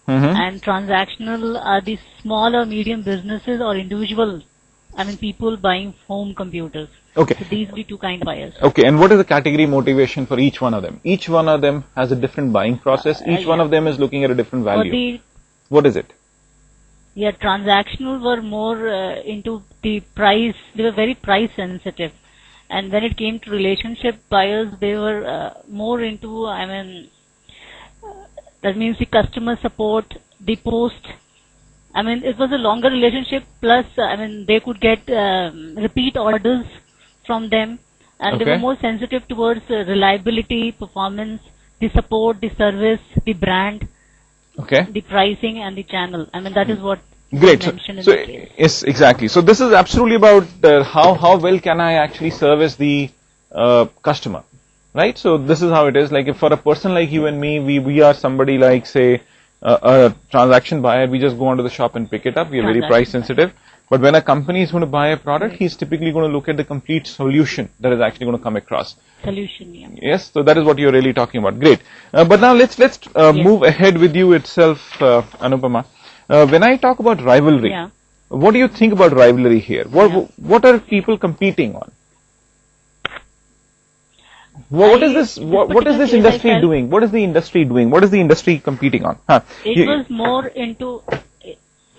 and transactional are the small or medium businesses or individual, people buying home computers.
Okay.
So these are the two kind of buyers.
Okay, and what is the category motivation for each one of them? Each one of them has a different buying process. Each one of them is looking at a different value. What is it?
Yeah, transactional were more into the price. They were very price sensitive. And when it came to relationship buyers, they were more into, that means the customer support, the post. It was a longer relationship, plus, they could get repeat orders from them, and they were more sensitive towards reliability, performance, the support, the service, the brand, the pricing, and the channel. That is what
Great.
mentioned in
So
the case.
yes, exactly. So this is absolutely about how well can I actually service the customer, right? So this is how it is. Like if for a person like you and me, we are somebody like say a transaction buyer. We just go onto the shop and pick it up. We are very price sensitive. But when a company is going to buy a product, he's typically going to look at the complete solution that is actually going to come across.
Solution, yeah.
Yes, so that is what you're really talking about. Great. But now let's move ahead with you itself, Anupama. When I talk about rivalry, what do you think about rivalry here? What are people competing on? What is this? What is this industry doing? What is the industry doing? What is the industry competing on?
It was more into.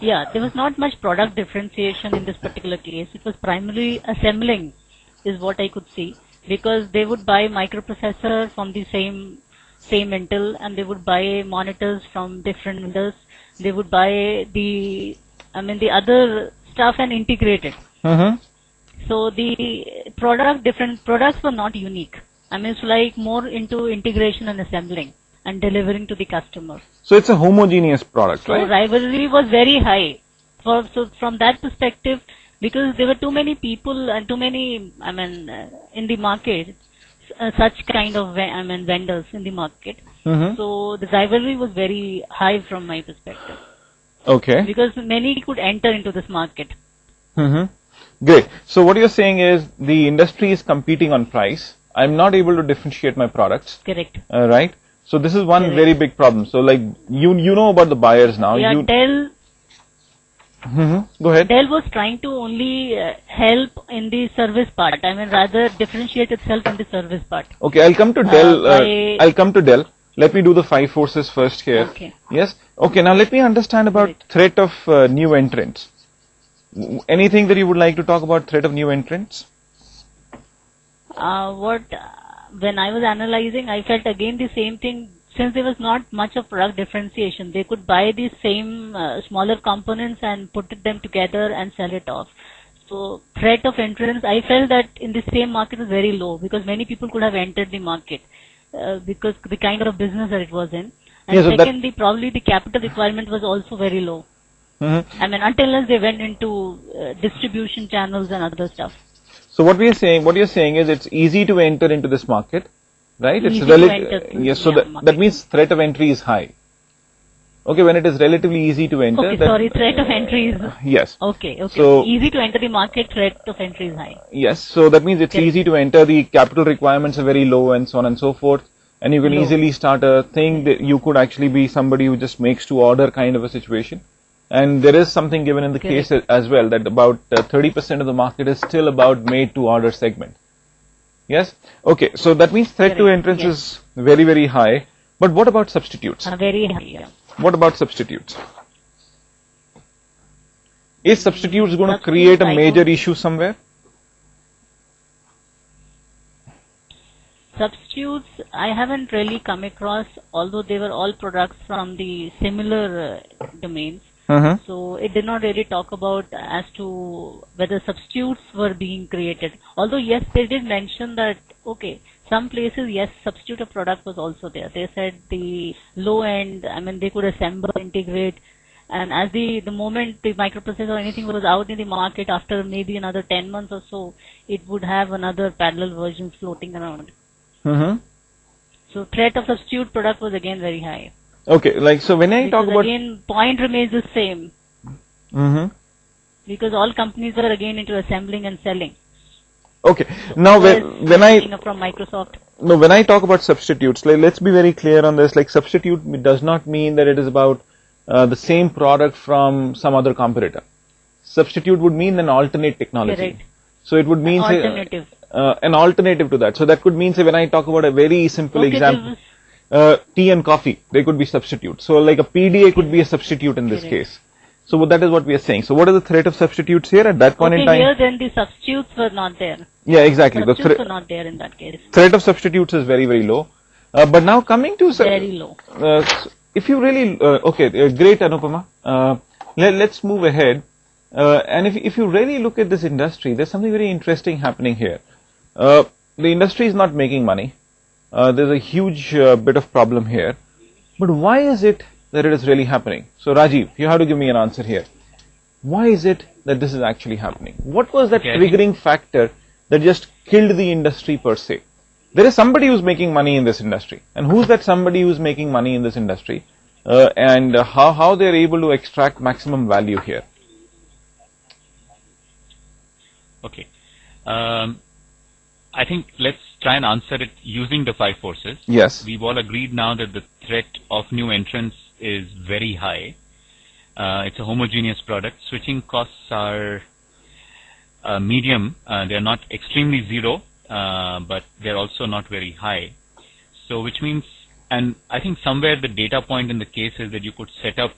There was not much product differentiation in this particular case. It was primarily assembling, is what I could see, because they would buy microprocessor from the same Intel, and they would buy monitors from different vendors. They would buy the other stuff and integrate it. So the different products were not unique. It's like more into integration and assembling and delivering to the customer.
So it's a homogeneous product, right?
So rivalry was very high. So from that perspective, because there were too many people and too many, in the market, such kind of, vendors in the market. So the rivalry was very high from my perspective.
Okay.
Because many could enter into this market.
Great. So what you're saying is the industry is competing on price. I'm not able to differentiate my products.
Correct.
Right. So this is one very big problem. So like you know about the buyers now.
Yeah, Dell.
Go ahead.
Dell was trying to only help in the service part. Rather differentiate itself in the service part.
Okay, I'll come to Dell. I'll come to Dell. Let me do the 5 forces first here.
Okay.
Yes. Okay. Now let me understand about threat of new entrants. Anything that you would like to talk about threat of new entrants?
When I was analyzing, I felt again the same thing. Since there was not much of product differentiation, they could buy these same smaller components and put them together and sell it off. threat of entrance, I felt that in the same market was very low because many people could have entered the market because the kind of business that it was in. And
Yeah, so
secondly, probably the capital requirement was also very low. I mean, until they went into distribution channels and other stuff.
So what you're saying is it's easy to enter into this market, right?
Easy
It's
to enter
yes. So
the
that
market.
means threat of entry is high. Okay, when it is relatively easy to enter.
Okay, sorry, threat of entry is...
Yes.
Okay.
So
easy to enter the market, threat of entry is high.
yes, so that means it's
Correct.
easy to enter. The capital requirements are very low, and so on and so forth. And you can
Low.
easily start a thing that you could actually be somebody who just makes to order kind of a situation. And there is something given in the
Correct.
case as well that about 30% of the market is still about made to order segment. Yes. Okay. So that means threat to
Correct.
entrance
Yes.
is very, very high. But what about substitutes?
Very high, yeah.
What about substitutes? Is substitutes going to create a
I
major
don't-
issue somewhere?
Substitutes, I haven't really come across, although they were all products from the similar domains. So it did not really talk about as to whether substitutes were being created. Although yes, they did mention that, okay, some places, yes, substitute of product was also there. They said the low end, I mean, they could assemble, integrate, and as the moment the microprocessor or anything was out in the market after maybe another 10 months or so, it would have another parallel version floating around. So threat of substitute product was again very high.
Okay, like so when I talk
Because
about
again, point remains the same. Because all companies are again into assembling and selling.
okay, now when I
From Microsoft.
no when I talk about substitutes, let's be very clear on this. Like substitute does not mean that it is about the same product from some other competitor. Substitute would mean an alternate technology.
Correct.
So it would mean say,
Alternative.
an alternative to that. So that could mean say when I talk about a very simple
Okay,
example. Tea and coffee, they could be substitutes. So like a PDA could be a substitute in this
Correct.
case. So that is what we are saying. So what is the threat of substitutes here at that point in time?
Here then the substitutes were not there.
Yeah, exactly. The
Substitutes were not there in that case.
threat of substitutes is very, very low. But now coming to
Very low.
if you really great Anupama. Let's move ahead. And if you really look at this industry, there's something very interesting happening here. The industry is not making money. There's a huge bit of problem here. But why is it that it is really happening? So Rajiv, you have to give me an answer here. Why is it that this is actually happening? What was that
Okay, I think-
triggering factor that just killed the industry per se? There is somebody who's making money in this industry. And who's that somebody who's making money in this industry? And how they're able to extract maximum value here?
Okay. I think let's try and answer it using the 5 forces.
Yes.
We've all agreed now that the threat of new entrants is very high. It's a homogeneous product. Switching costs are medium. They're not extremely zero, but they're also not very high. So which means, and I think somewhere the data point in the case is that you could set up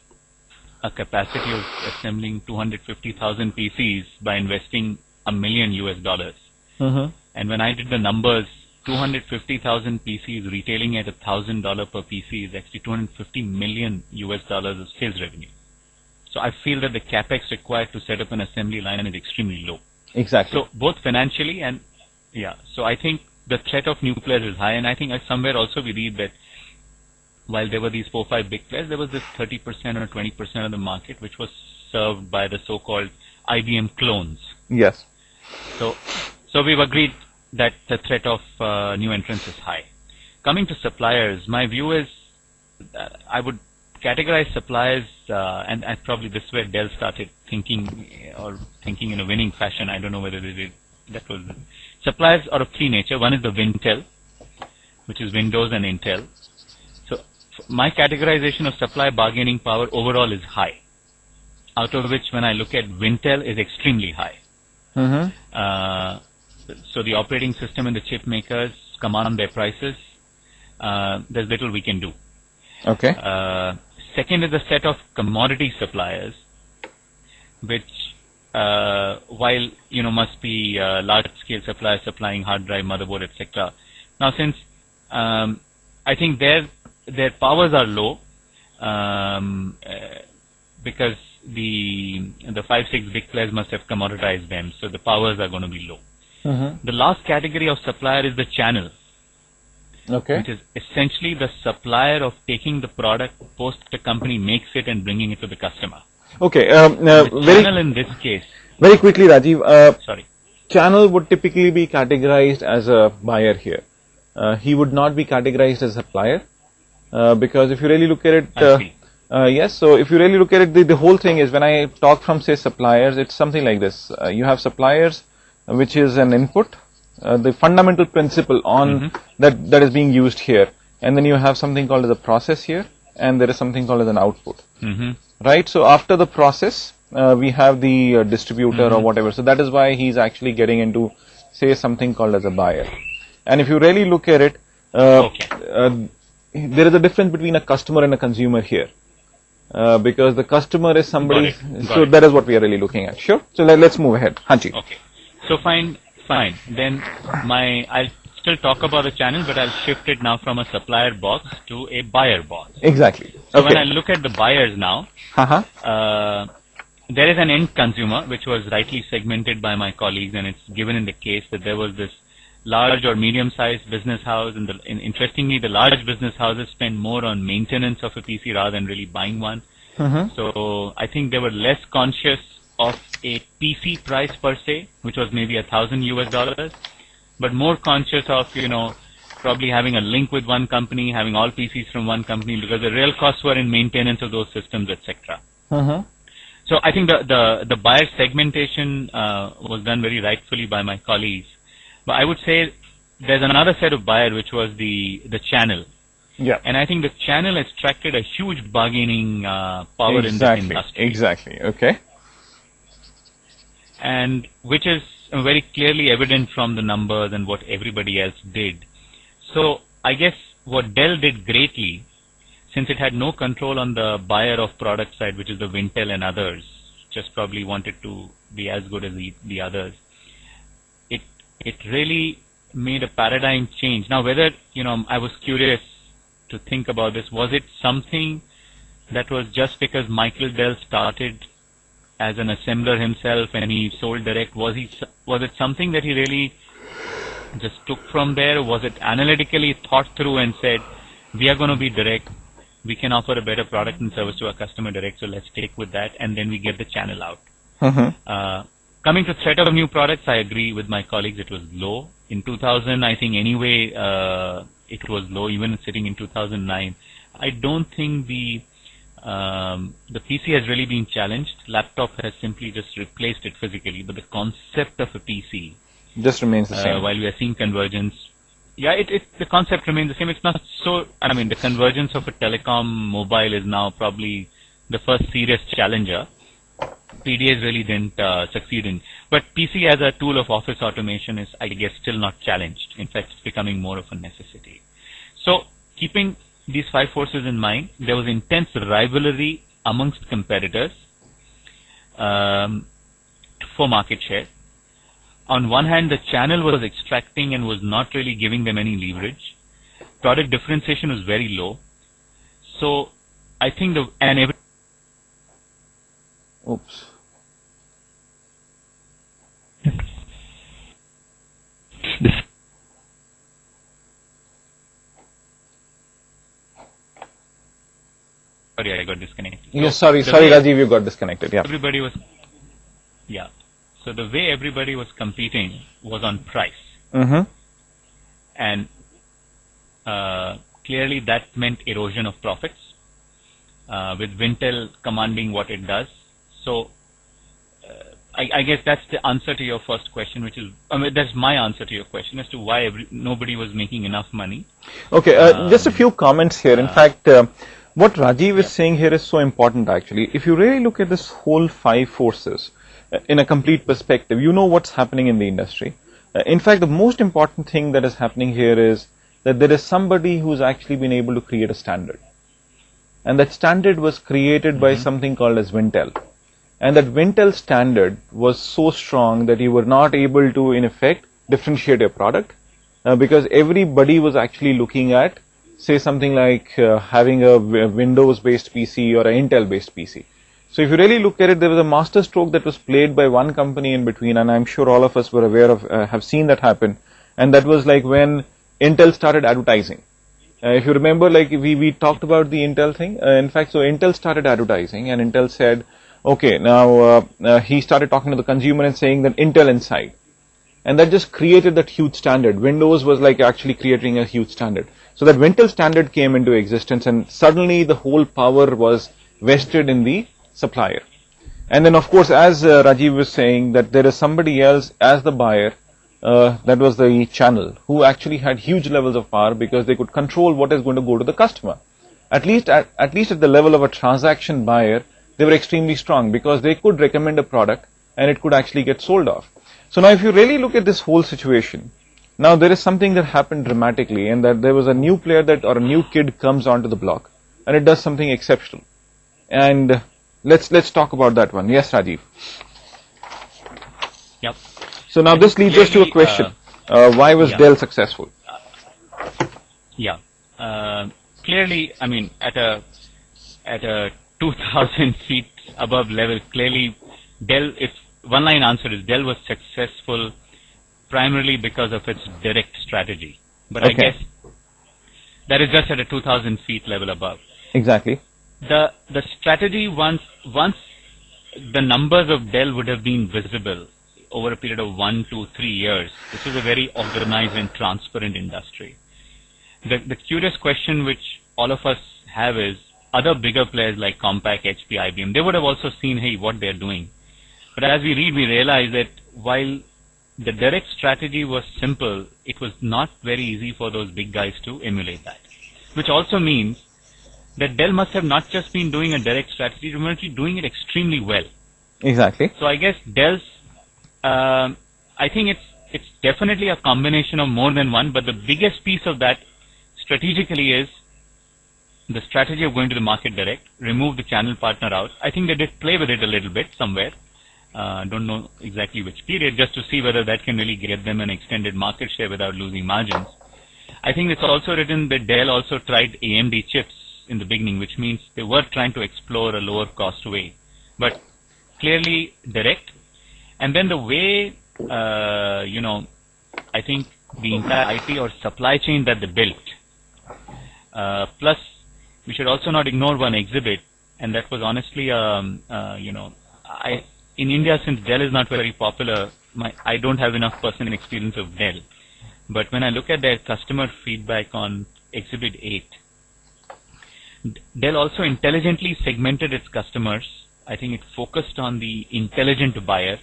a capacity of assembling 250,000 PCs by investing $1 million US. And when I did the numbers, 250,000 PCs retailing at $1,000 per PC is actually 250 million US dollars of sales revenue. So I feel that the capex required to set up an assembly line is extremely low.
Exactly.
So both financially and so I think the threat of new players is high, and I think somewhere also we read that while there were these 4-5 big players, there was this 30% or 20% of the market which was served by the so-called IBM clones.
Yes.
So we've agreed that the threat of new entrants is high. Coming to suppliers, my view is I would categorize suppliers, and probably this is where Dell started thinking in a winning fashion. I don't know whether they did. That was suppliers are of 3 nature. One is the Wintel, which is Windows and Intel. So my categorization of supply bargaining power overall is high, out of which when I look at Wintel is extremely high. So the operating system and the chip makers command their prices. There's little we can do.
Okay.
Second is a set of commodity suppliers, which while must be large-scale suppliers supplying hard drive, motherboard, etc. Now, since I think their powers are low, because the 5-6 big players must have commoditized them, so the powers are going to be low.
Mm-hmm.
The last category of supplier is the channel,
Okay.
which is essentially the supplier of taking the product post the company makes it and bringing it to the customer.
Okay.
The channel in this case,
Very quickly, Rajiv.
sorry.
Channel would typically be categorized as a buyer here. He would not be categorized as a supplier because if you really look at it,
I see.
yes. So if you really look at it, the whole thing is when I talk from say suppliers, it's something like this. You have suppliers, which is an input, the fundamental principle on that is being used here, and then you have something called as a process here, and there is something called as an output.
Mm-hmm.
Right. So after the process, we have the distributor or whatever. So that is why he's actually getting into say something called as a buyer. And if you really look at it, there is a difference between a customer and a consumer here. Because the customer is somebody,
Got it.
that is what we are really looking at. Sure. So let's move ahead. Hanji.
Okay. So fine. Then I'll still talk about the channel, but I'll shift it now from a supplier box to a buyer box.
Exactly.
So
Okay.
when I look at the buyers now,
Uh-huh.
there is an end consumer, which was rightly segmented by my colleagues, and it's given in the case that there was this large or medium-sized business house, and interestingly, the large business houses spend more on maintenance of a PC rather than really buying one. So I think they were less conscious of a PC price per se, which was maybe $1,000 US, but more conscious of, probably having a link with one company, having all PCs from one company, because the real costs were in maintenance of those systems, etc. So I think the buyer segmentation was done very rightfully by my colleagues. But I would say there's another set of buyer, which was the channel.
Yeah.
And I think the channel extracted a huge bargaining power in this industry.
Exactly. Okay.
And which is very clearly evident from the numbers and what everybody else did. So I guess what Dell did greatly, since it had no control on the buyer of product side, which is the Wintel and others, just probably wanted to be as good as the others, it really made a paradigm change. Now, whether, I was curious to think about this, was it something that was just because Michael Dell started as an assembler himself and he sold direct? Was it something that he really just took from there? Was it analytically thought through and said, we are going to be direct, we can offer a better product and service to our customer direct, so let's take with that, and then we get the channel out? Coming to threat of new products, I agree with my colleagues, it was low. In 2000, I think anyway, it was low, even sitting in 2009. I don't think the PC has really been challenged. Laptop has simply just replaced it physically, but the concept of a PC
just remains the same.
While we are seeing convergence, the concept remains the same. It's not so, the convergence of a telecom mobile is now probably the first serious challenger. PDAs really didn't succeed in. But PC as a tool of office automation is, I guess, still not challenged. In fact, it's becoming more of a necessity. So, keeping these five forces in mind, there was intense rivalry amongst competitors for market share. On one hand, the channel was extracting and was not really giving them any leverage. Product differentiation was very low. So, I think
Oops.
Sorry, I got disconnected.
Yes, sorry, Rajiv, you got disconnected. Yeah.
Everybody was, So the way everybody was competing was on price. And clearly that meant erosion of profits, with Wintel commanding what it does. So I guess that's the answer to your first question, which is, that's my answer to your question as to why nobody was making enough money.
Okay, just a few comments here. In fact, what Rajiv is saying here is so important actually. If you really look at this whole five forces in a complete perspective, you know what's happening in the industry. In fact, the most important thing that is happening here is that there is somebody who's actually been able to create a standard. And that standard was created by something called as Wintel. And that Wintel standard was so strong that you were not able to, in effect, differentiate your product because everybody was actually looking at, say, something like having a Windows-based PC or an Intel-based PC. So if you really look at it, there was a master stroke that was played by one company in between, and I'm sure all of us were aware of, have seen that happen, and that was like when Intel started advertising. If you remember, like we talked about the Intel thing, in fact, so Intel started advertising, and Intel said, okay, now he started talking to the consumer and saying that Intel Inside. And that just created that huge standard. Windows was like actually creating a huge standard. So that Intel standard came into existence, and suddenly the whole power was vested in the supplier. And then of course, as Rajiv was saying, that there is somebody else as the buyer, that was the channel, who actually had huge levels of power because they could control what is going to go to the customer. At least at the level of a transaction buyer, they were extremely strong because they could recommend a product and it could actually get sold off. So now if you really look at this whole situation, now there is something that happened dramatically, and that there was a new player that, or a new kid comes onto the block and it does something exceptional. And let's talk about that one. Yes, Rajiv.
Yep.
So now this leads us to a question. Why was Dell successful?
Clearly, I mean, at a 2,000 feet above level, clearly Dell, if one line answer is Dell was successful primarily because of its direct strategy. But I guess that is just at a 2,000 feet level above.
Exactly.
The strategy, once the numbers of Dell would have been visible over a period of 1 to 3 years, this is a very organized and transparent industry. The curious question which all of us have is, other bigger players like Compaq, HP, IBM, they would have also seen, hey, what they're doing. But as we read, we realize that while the direct strategy was simple, it was not very easy for those big guys to emulate that. Which also means that Dell must have not just been doing a direct strategy, they were actually doing it extremely well.
Exactly.
So I guess Dell's, I think it's definitely a combination of more than one, but the biggest piece of that strategically is the strategy of going to the market direct, remove the channel partner out. I think they did play with it a little bit somewhere. Don't know exactly which period, just to see whether that can really get them an extended market share without losing margins. I think it's also written that Dell also tried AMD chips in the beginning, which means they were trying to explore a lower cost way. But clearly direct. And then the way, I think the entire IT or supply chain that they built, plus we should also not ignore one exhibit, and that was honestly, in India, since Dell is not very popular, I don't have enough personal experience of Dell. But when I look at their customer feedback on Exhibit 8, Dell also intelligently segmented its customers. I think it focused on the intelligent buyer.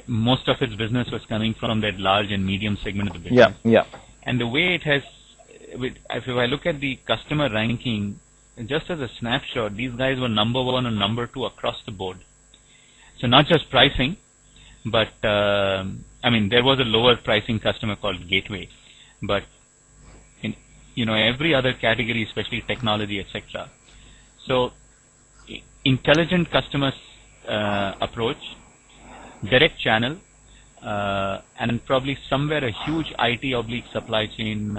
Most of its business was coming from that large and medium segment of the business.
Yeah.
And the way it has, if I look at the customer ranking, just as a snapshot, these guys were number 1 and number 2 across the board. So not just pricing, but there was a lower pricing customer called Gateway, but in every other category, especially technology, etc. So intelligent customers approach, direct channel, and probably somewhere a huge IT / supply chain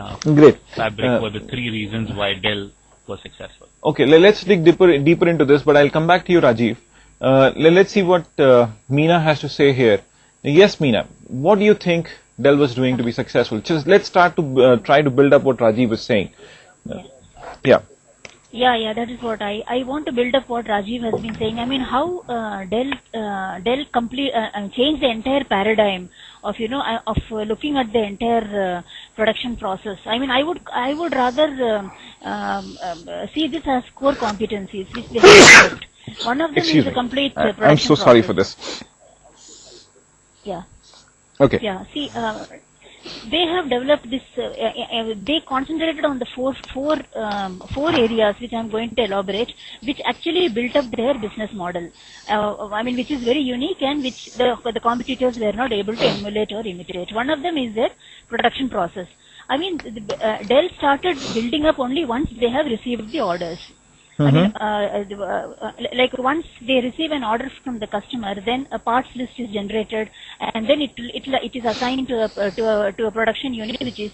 fabric were the 3 reasons why Dell was successful. Okay,
let's dig deeper into this, but I'll come back to you, Rajiv. Let's see what Meena has to say here. Yes, Meena, what do you think Dell was doing to be successful? Just let's start to try to build up what Rajiv was saying.
Yeah, that is what I want to build up what Rajiv has been saying. I mean, how Dell changed the entire paradigm of looking at the entire production process. I mean, I would rather see this as core competencies which they have developed. One of them is a complete production
I'm so sorry for this.
Yeah.
Okay.
Yeah. See, they have developed this. They concentrated on the four areas which I am going to elaborate, which actually built up their business model. Which is very unique and which the competitors were not able to emulate or imitate. One of them is their production process. I mean, Dell started building up only once they have received the orders. Like once they receive an order from the customer, then a parts list is generated, and then it is assigned to a production unit which is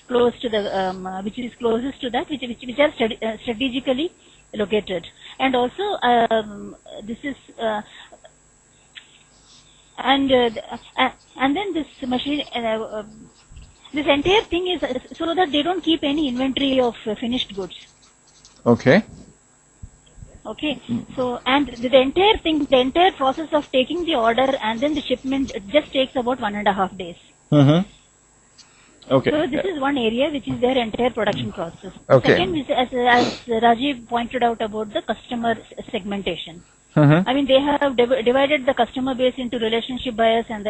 close to the which is closest to that, which are strategically located. And also this is and then this machine this entire thing is so that they don't keep any inventory of finished goods.
Okay.
Okay, so and the entire thing, the entire process of taking the order and then the shipment, it just takes about 1.5 days.
Okay.
So this is one area which is their entire production process.
Okay.
Second is, as Rajiv pointed out about the customer segmentation. I mean, they have divided the customer base into relationship buyers and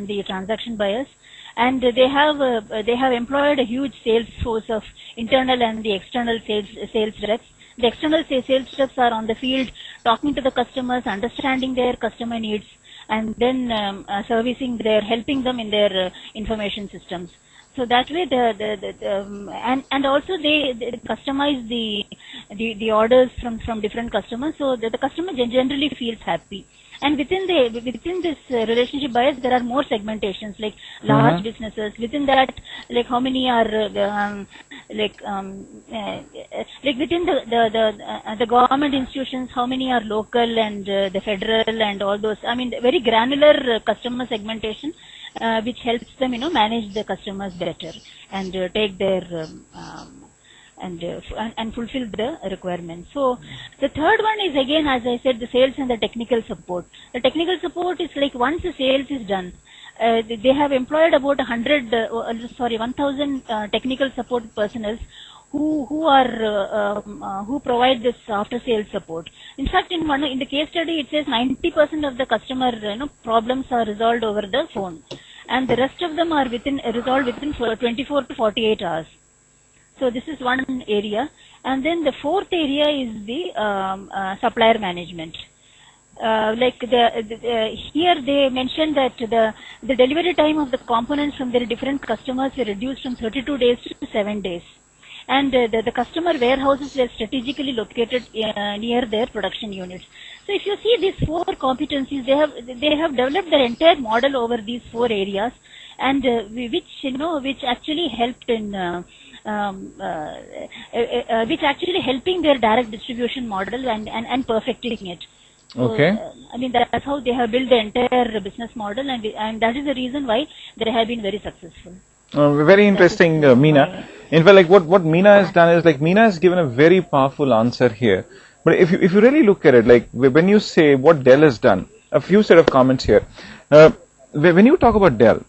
the transaction buyers, and they have employed a huge sales force of internal and the external sales reps. The external sales reps are on the field talking to the customers, understanding their customer needs, and then helping them in their information systems. So that way, and also they customize the orders from different customers, so that the customer generally feels happy. And within this relationship buyers, there are more segmentations, like large businesses. Within that, like how many are like within the government institutions, how many are local and the federal and all those. I mean, very granular customer segmentation, which helps them, manage the customers better and take their and fulfill the requirements. So the third one is, again, as I said, the sales and the technical support. The technical support is like once the sales is done, they have employed about 1,000 technical support personnel who provide this after sales support. In fact, in the case study, it says 90% of the customer problems are resolved over the phone, and the rest of them are resolved within 24 to 48 hours. So this is one area. And then the fourth area is the supplier management. Here they mentioned that the delivery time of the components from their different customers were reduced from 32 days to 7 days. And the customer warehouses were strategically located near their production units. So if you see these four competencies, they have developed their entire model over these four areas, and which actually helped in which actually helping their direct distribution model and perfecting it. So,
okay.
I mean, that's how they have built the entire business model, and that is the reason why they have been very successful.
Very interesting, Meena. In fact, like what Meena has done is, like, Meena has given a very powerful answer here. But if you really look at it, like when you say what Dell has done, a few set of comments here. When you talk about Dell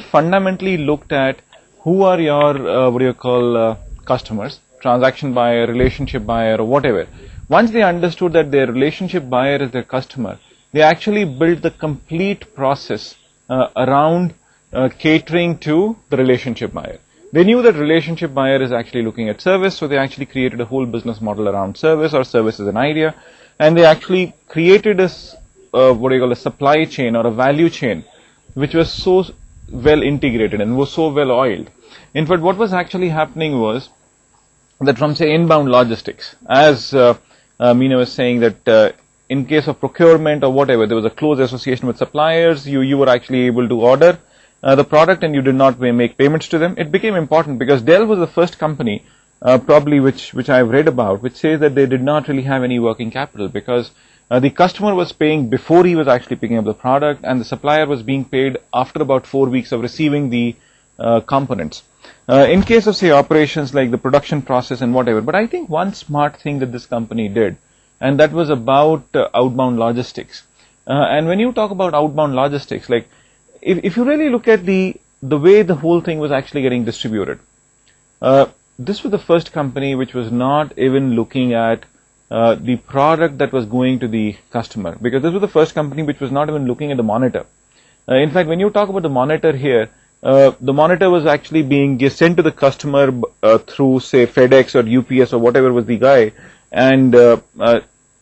fundamentally looked at who are your customers, transaction buyer, relationship buyer, or whatever. Once they understood that their relationship buyer is their customer, they actually built the complete process around catering to the relationship buyer. They knew that relationship buyer is actually looking at service, so they actually created a whole business model around service, or service is an idea, and they actually created a supply chain or a value chain which was so well integrated and was so well oiled. In fact, what was actually happening was that from, say, inbound logistics, as Meena was saying, that in case of procurement or whatever, there was a close association with suppliers. You were actually able to order the product and you did not make payments to them. It became important because Dell was the first company, probably which I've read about, which says that they did not really have any working capital, because the customer was paying before he was actually picking up the product, and the supplier was being paid after about 4 weeks of receiving the components. In case of, say, operations like the production process and whatever. But I think one smart thing that this company did, and that was about outbound logistics. And when you talk about outbound logistics, like if you really look at the way the whole thing was actually getting distributed, this was the first company which was not even looking at the product that was going to the customer, because this was the first company which was not even looking at the monitor. In fact, when you talk about the monitor here, the monitor was actually being sent to the customer through, say, FedEx or UPS or whatever was the guy, and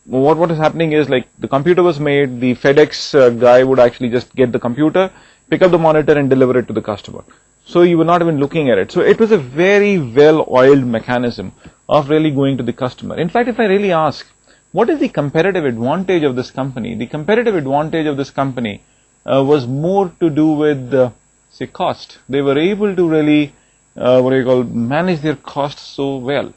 what is happening is, like, the computer was made, the FedEx guy would actually just get the computer, pick up the monitor and deliver it to the customer. So you were not even looking at it. So it was a very well-oiled mechanism of really going to the customer. In fact, if I really ask, what is the competitive advantage of this company? The competitive advantage of this company was more to do with, say, cost. They were able to really, manage their costs so well.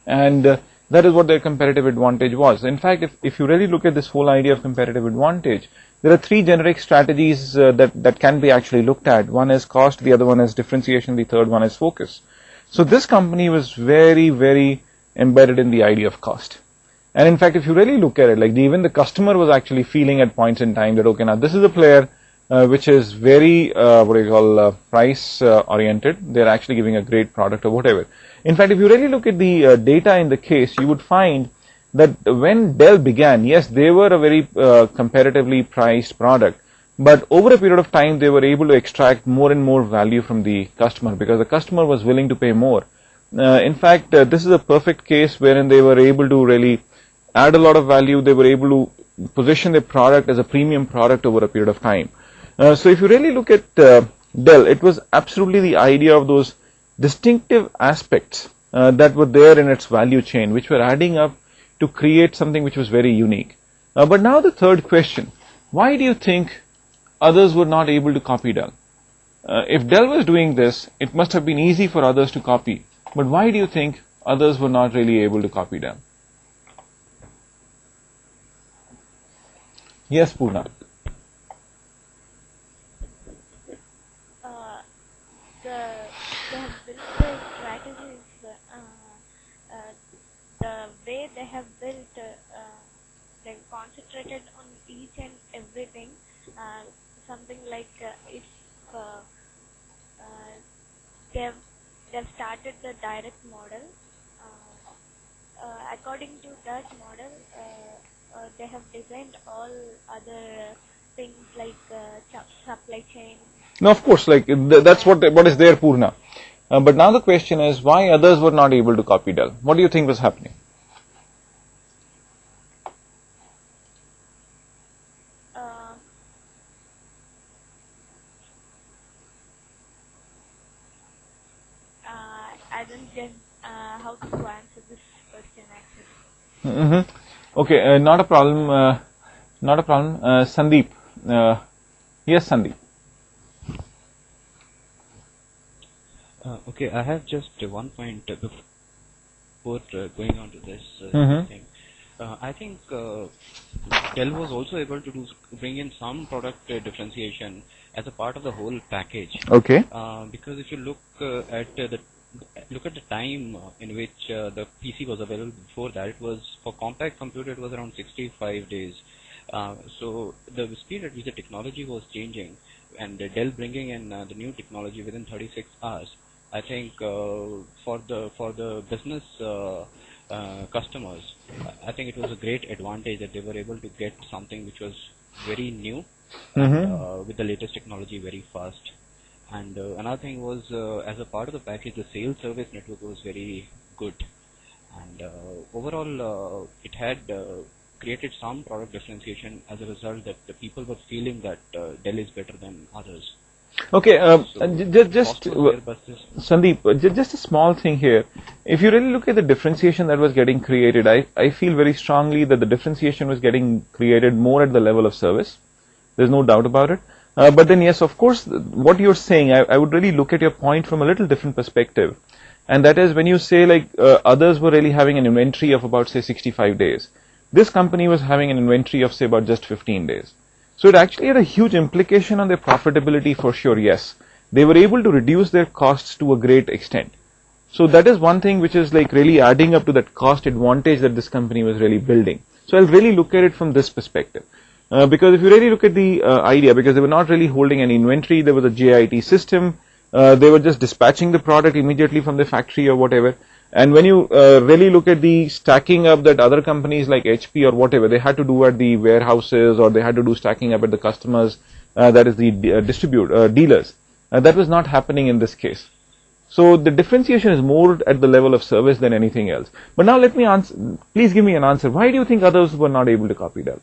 And That is what their competitive advantage was. In fact, if you really look at this whole idea of competitive advantage, there are three generic strategies that can be actually looked at. One is cost, the other one is differentiation, the third one is focus. So this company was very, very embedded in the idea of cost. And in fact, if you really look at it, like even the customer was actually feeling at points in time that, okay, now this is a player which is very, price oriented. They're actually giving a great product or whatever. In fact, if you really look at the data in the case, you would find that when Dell began, yes, they were a very comparatively priced product, but over a period of time, they were able to extract more and more value from the customer because the customer was willing to pay more. In fact, this is a perfect case wherein they were able to really add a lot of value. They were able to position their product as a premium product over a period of time. So if you really look at Dell, it was absolutely the idea of those distinctive aspects that were there in its value chain, which were adding up to create something which was very unique. But now the third question, why do you think others were not able to copy Dell? If Dell was doing this, it must have been easy for others to copy. But why do you think others were not really able to copy Dell? Yes, Purna.
They have built the strategies, the way they have built, they concentrated on each and everything. Something like if they've started the direct model. According to that model, they have designed all other things like supply chain.
No, of course, like that's what is there, Purna. But now the question is, why others were not able to copy Dell? What do you think was happening?
I don't get how to answer this question actually.
Okay, not a problem. Not a problem. Sandeep. Yes, Sandeep.
Okay, I have just one point before going on to this thing. I think Dell was also able to bring in some product differentiation as a part of the whole package.
Okay.
Because if you look at the time in which the PC was available before that, it was for compact computer, it was around 65 days. So the speed at which the technology was changing, and Dell bringing in the new technology within 36 hours, I think for the business customers, I think it was a great advantage that they were able to get something which was very new and, with the latest technology very fast. And another thing was, as a part of the package, the sales service network was very good, and overall it had created some product differentiation as a result that the people were feeling that Dell is better than others.
Okay,
So
just
cost was there, but
Sandeep, just a small thing here. If you really look at the differentiation that was getting created, I feel very strongly that the differentiation was getting created more at the level of service. There's no doubt about it. But then yes, of course, what you're saying, I would really look at your point from a little different perspective. And that is when you say like others were really having an inventory of about say 65 days. This company was having an inventory of say about just 15 days. So it actually had a huge implication on their profitability for sure, yes. They were able to reduce their costs to a great extent. So that is one thing which is like really adding up to that cost advantage that this company was really building. So I'll really look at it from this perspective. Because if you really look at the idea, because they were not really holding any inventory, there was a JIT system, they were just dispatching the product immediately from the factory or whatever. And when you really look at the stacking up that other companies like HP or whatever, they had to do at the warehouses, or they had to do stacking up at the customers, that is the dealers. That was not happening in this case. So the differentiation is more at the level of service than anything else. But now let me answer, please give me an answer. Why do you think others were not able to copy Dell?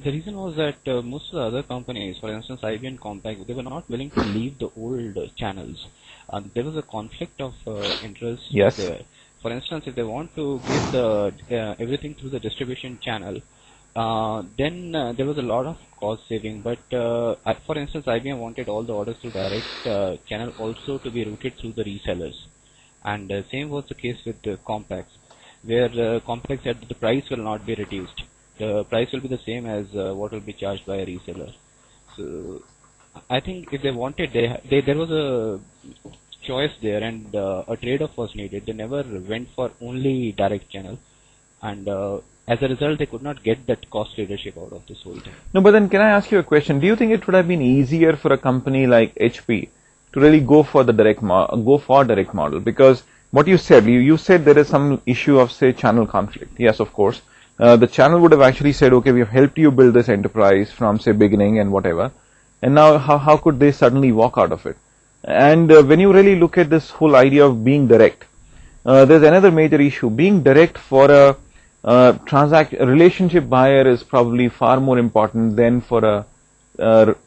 the reason was that most of the other companies, for instance IBM Compaq, they were not willing to leave the old channels. There was a conflict of interest there. For instance, if they want to give the everything through the distribution channel, then there was a lot of cost saving. But for instance, IBM wanted all the orders through direct channel also to be routed through the resellers. And same was the case with Complex, where Complex said that the price will not be reduced. The price will be the same as what will be charged by a reseller. So I think if they wanted, there was a choice there, and a trade-off was needed. They never went for only direct channel, and as a result, they could not get that cost leadership out of this whole thing.
No, but then can I ask you a question? Do you think it would have been easier for a company like HP to really go for the direct model? Because what you said, you said there is some issue of, say, channel conflict. Yes, of course. The channel would have actually said, okay, we have helped you build this enterprise from, say, beginning and whatever. And now how could they suddenly walk out of it? And when you really look at this whole idea of being direct, there's another major issue. Being direct for a relationship buyer is probably far more important than for a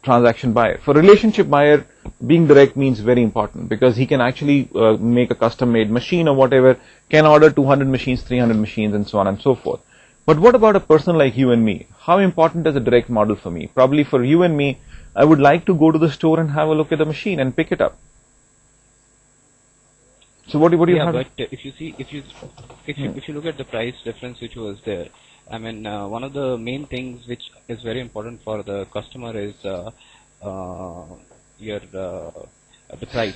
transaction buyer. For a relationship buyer, being direct means very important because he can actually make a custom-made machine or whatever, can order 200 machines, 300 machines, and so on and so forth. But what about a person like you and me? How important is a direct model for me? Probably for you and me, I would like to go to the store and have a look at the machine and pick it up. So what do you have?
Yeah, but if you look at the price difference which was there, I mean, one of the main things which is very important for the customer is the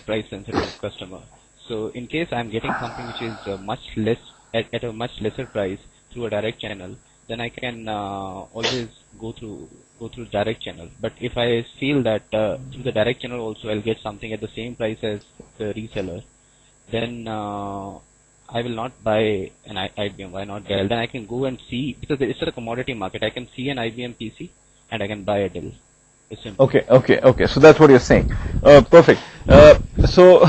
price sensitive customer. So in case I'm getting something which is much less at a much lesser price through a direct channel, then I can always go through direct channel. But if I feel that through the direct channel also I'll get something at the same price as the reseller, then I will not buy an IBM. Why not Dell? Then I can go and see, because it's a commodity market. I can see an IBM PC and I can buy a Dell. It's simple.
Okay. So that's what you're saying. Perfect. So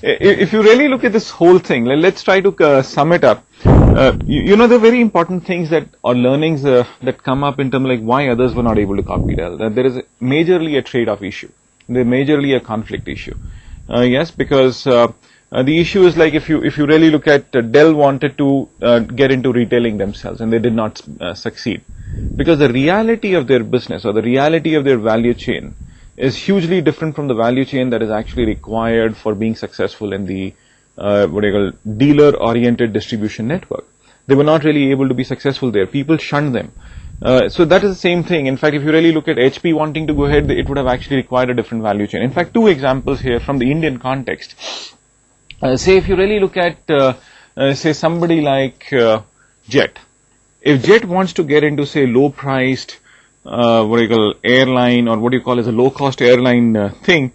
if you really look at this whole thing, let's try to sum it up. You know, the very important things that are learnings that come up in terms of like why others were not able to copy Dell. There is majorly a trade-off issue. There's majorly a conflict issue. Yes, because the issue is like if you really look at Dell wanted to get into retailing themselves and they did not succeed because the reality of their business or the reality of their value chain is hugely different from the value chain that is actually required for being successful in the dealer oriented distribution network. They were not really able to be successful there. People shunned them. So that is the same thing. In fact, if you really look at HP wanting to go ahead, it would have actually required a different value chain. In fact, two examples here from the Indian context. Say if you really look at, say somebody like Jet. If Jet wants to get into, say, low-priced, airline or what you call as a low-cost airline thing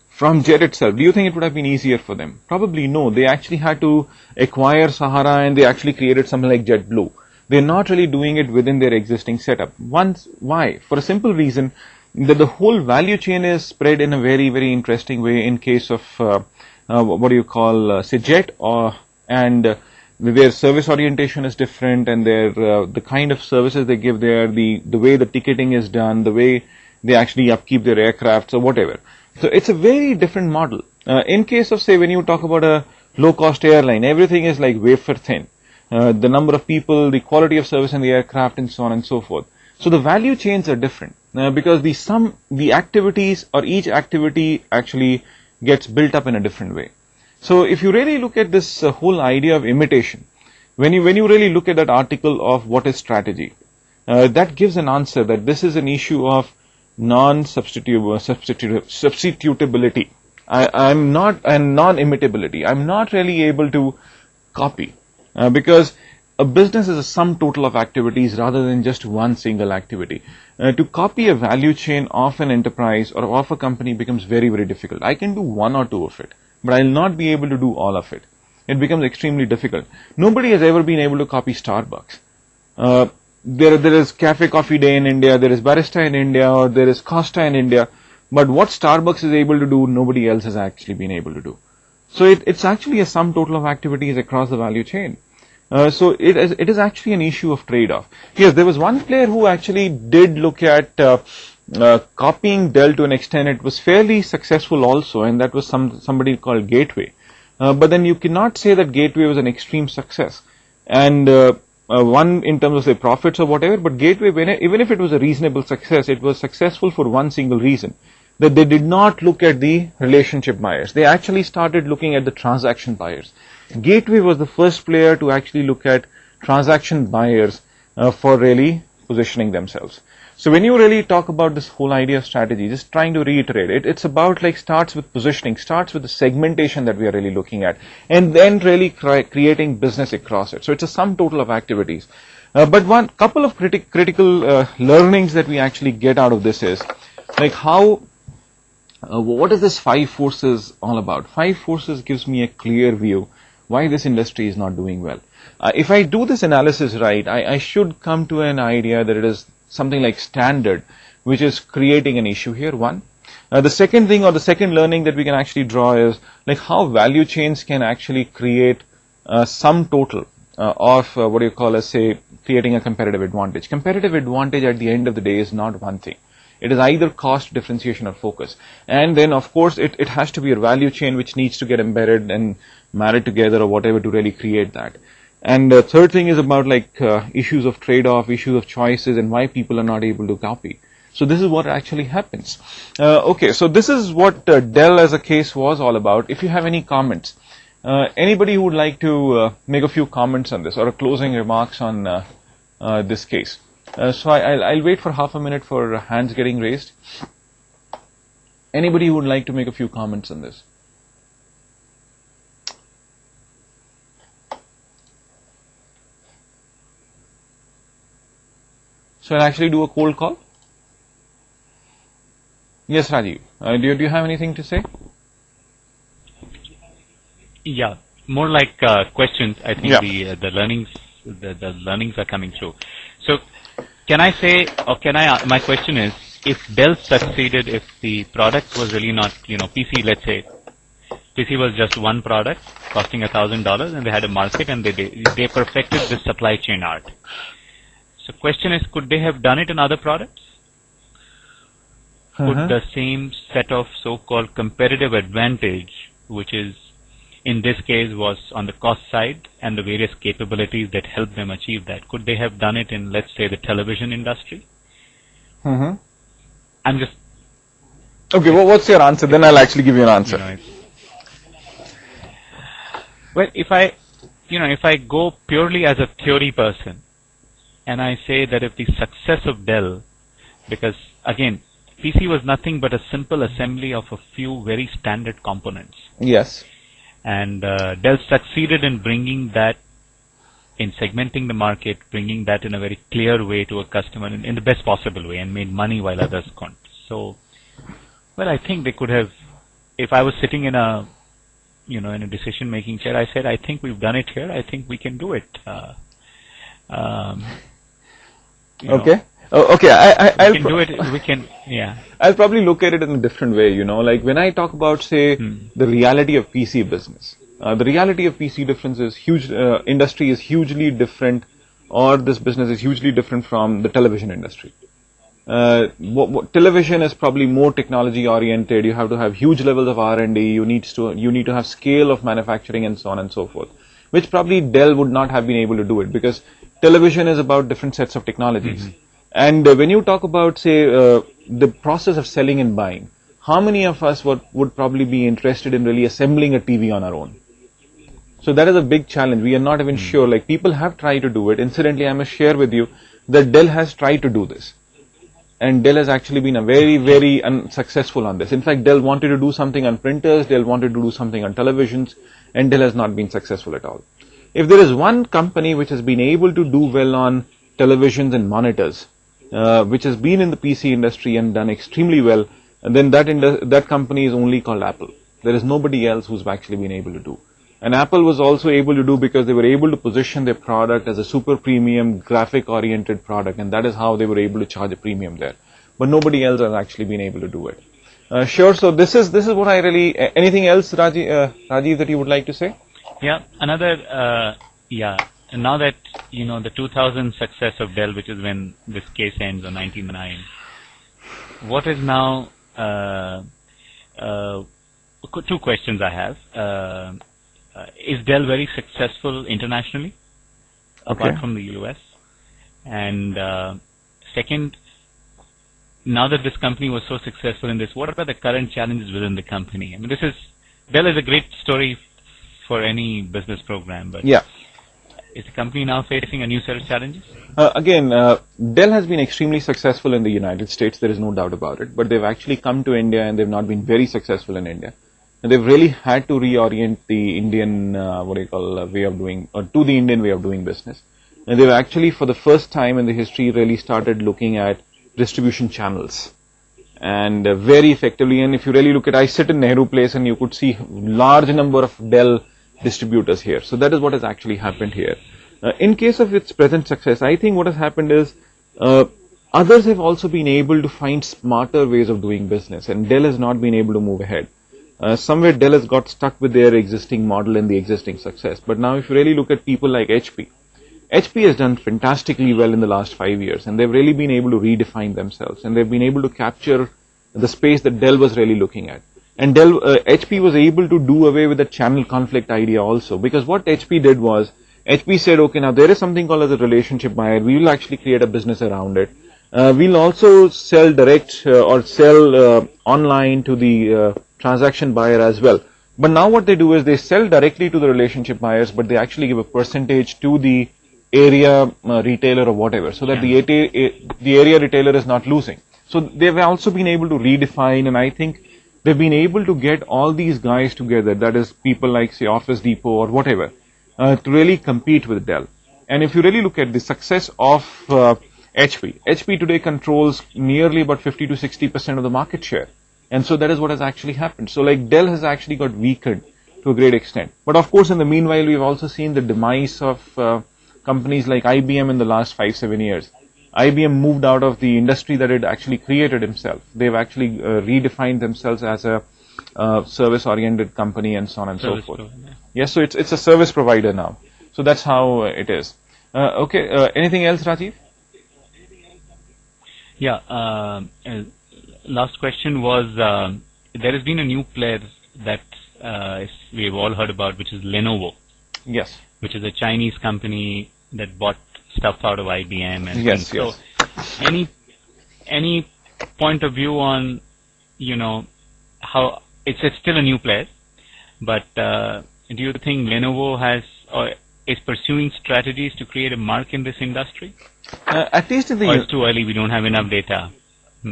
from Jet itself, do you think it would have been easier for them? Probably no. They actually had to acquire Sahara and they actually created something like JetBlue. They're not really doing it within their existing setup. Why? For a simple reason that the whole value chain is spread in a very, very interesting way in case of say Jet, and their service orientation is different, and their the kind of services they give there, the way the ticketing is done, the way they actually upkeep their aircraft or whatever. So it's a very different model. In case of, say, when you talk about a low-cost airline, everything is like wafer thin. The number of people, the quality of service in the aircraft, and so on and so forth. So the value chains are different because the activities or each activity actually gets built up in a different way. So if you really look at this whole idea of imitation, when you really look at that article of what is strategy, that gives an answer that this is an issue of substitutability. I'm not, and non-imitability. I'm not really able to copy because a business is a sum total of activities rather than just one single activity. To copy a value chain of an enterprise or of a company becomes very, very difficult. I can do one or two of it, but I'll not be able to do all of it. It becomes extremely difficult. Nobody has ever been able to copy Starbucks. There is Cafe Coffee Day in India, there is Barista in India, or there is Costa in India. But what Starbucks is able to do, nobody else has actually been able to do. So it's actually a sum total of activities across the value chain. So it is actually an issue of trade-off. Yes, there was one player who actually did look at copying Dell to an extent. It was fairly successful also, and that was somebody called Gateway. But then you cannot say that Gateway was an extreme success. And one in terms of say profits or whatever, but Gateway, even if it was a reasonable success, it was successful for one single reason. that they did not look at the relationship buyers. They actually started looking at the transaction buyers. Gateway was the first player to actually look at transaction buyers for really positioning themselves. So when you really talk about this whole idea of strategy, just trying to reiterate it, it's about like starts with positioning, starts with the segmentation that we are really looking at, and then really creating business across it. So it's a sum total of activities. But one couple of critical learnings that we actually get out of this is like how, what is this 5 forces all about? 5 forces gives me a clear view why this industry is not doing well. If I do this analysis right, I should come to an idea that it is something like standard, which is creating an issue here, one. The second thing, or the second learning that we can actually draw is like how value chains can actually create sum total of what you call as, say, creating a competitive advantage. Competitive advantage at the end of the day is not one thing. It is either cost, differentiation, or focus. And then, of course, it has to be a value chain which needs to get embedded and married together or whatever to really create that. And the third thing is about like issues of trade-off, issues of choices, and why people are not able to copy. So this is what actually happens. Okay, so this is what Dell as a case was all about. If you have any comments, anybody who would like to make a few comments on this or a closing remarks on this case. So I'll wait for half a minute for hands getting raised. Anybody who would like to make a few comments on this? So I'll actually do a cold call. Yes, Rajiv. Do you have anything to say?
Yeah, more like questions. I think
Yeah.
the learnings are coming through. So can I say, or can I? My question is, if Dell succeeded, if the product was really not, PC, let's say, PC was just one product costing $1,000, and they had a market, and they perfected the supply chain art. So question is, could they have done it in other products? Could the same set of so-called competitive advantage, which is in this case was on the cost side, and the various capabilities that helped them achieve that, could they have done it in, let's say, the television industry? I'm just...
Okay, well, what's your answer? Then I'll actually give you an answer.
Well, if I go purely as a theory person, and I say that if the success of Dell, because again, PC was nothing but a simple assembly of a few very standard components.
Yes.
And Dell succeeded in bringing that, in segmenting the market, bringing that in a very clear way to a customer in the best possible way, and made money while others couldn't. So, well, I think they could have, if I was sitting in a, in a decision-making chair, I said, I think we've done it here, I think we can do it.
Okay. Okay, I'll
we can do it. We can, yeah.
I'll probably look at it in a different way, like when I talk about, say, the reality of PC business. The reality of PC difference is huge, industry is hugely different, or this business is hugely different from the television industry. Television is probably more technology oriented. You have to have huge levels of R&D. You need to have scale of manufacturing and so on and so forth, which probably Dell would not have been able to do it, because television is about different sets of technologies. And when you talk about, say, the process of selling and buying, how many of us would probably be interested in really assembling a TV on our own? So that is a big challenge. We are not even sure. Like, people have tried to do it. Incidentally, I must share with you that Dell has tried to do this. And Dell has actually been a very, very unsuccessful on this. In fact, Dell wanted to do something on printers, Dell wanted to do something on televisions, and Dell has not been successful at all. If there is one company which has been able to do well on televisions and monitors, which has been in the PC industry and done extremely well, and then that company is only called Apple. There is nobody else who's actually been able to do. And Apple was also able to do because they were able to position their product as a super premium, graphic-oriented product, and that is how they were able to charge a premium there. But nobody else has actually been able to do it. Sure. So this is what I really. Anything else, Rajiv, that you would like to say?
Yeah. Another. And now that the 2000 success of Dell, which is when this case ends on 1999, what is now? Two questions I have. Is Dell very successful internationally, apart from the US? And second, now that this company was so successful in this, what are the current challenges within the company? I mean, Dell is a great story for any business program, but
Yeah.
is the company now facing a new set of challenges?
Again, Dell has been extremely successful in the United States, there is no doubt about it, but they've actually come to India and they've not been very successful in India. And they've really had to reorient the Indian, way of doing, or to the Indian way of doing business. And they've actually, for the first time in the history, really started looking at distribution channels. And very effectively, and if you really look at, I sit in Nehru Place and you could see large number of Dell distributors here. So that is what has actually happened here. In case of its present success, I think what has happened is others have also been able to find smarter ways of doing business, and Dell has not been able to move ahead. Somewhere Dell has got stuck with their existing model and the existing success. But now if you really look at people like HP has done fantastically well in the last 5 years, and they've really been able to redefine themselves, and they've been able to capture the space that Dell was really looking at. And HP was able to do away with the channel conflict idea also, because what HP did was, HP said, okay, now there is something called as a relationship buyer. We will actually create a business around it. We'll also sell direct or sell online to the transaction buyer as well. But now what they do is they sell directly to the relationship buyers, but they actually give a percentage to the area retailer or whatever, so that the area retailer is not losing. So they've also been able to redefine, and I think they've been able to get all these guys together, that is people like say Office Depot or whatever, to really compete with Dell. And if you really look at the success of HP today controls nearly about 50 to 60% of the market share. And so that is what has actually happened. So like Dell has actually got weakened to a great extent. But of course in the meanwhile we've also seen the demise of companies like IBM in the last 5-7 years. IBM moved out of the industry that it actually created himself. They've actually redefined themselves as a service-oriented company and so on and so forth. Yes, so it's a service provider now. So that's how it is. Anything else, Rajiv?
Yeah. Last question was, there has been a new player that we've all heard about, which is Lenovo.
Yes. Which
is a Chinese company that bought stuff out of IBM. And
yes,
yes. So, any point of view on, how it's still a new player, but do you think Lenovo has or is pursuing strategies to create a mark in this industry?
At least in the...
Or it's too early, we don't have enough data.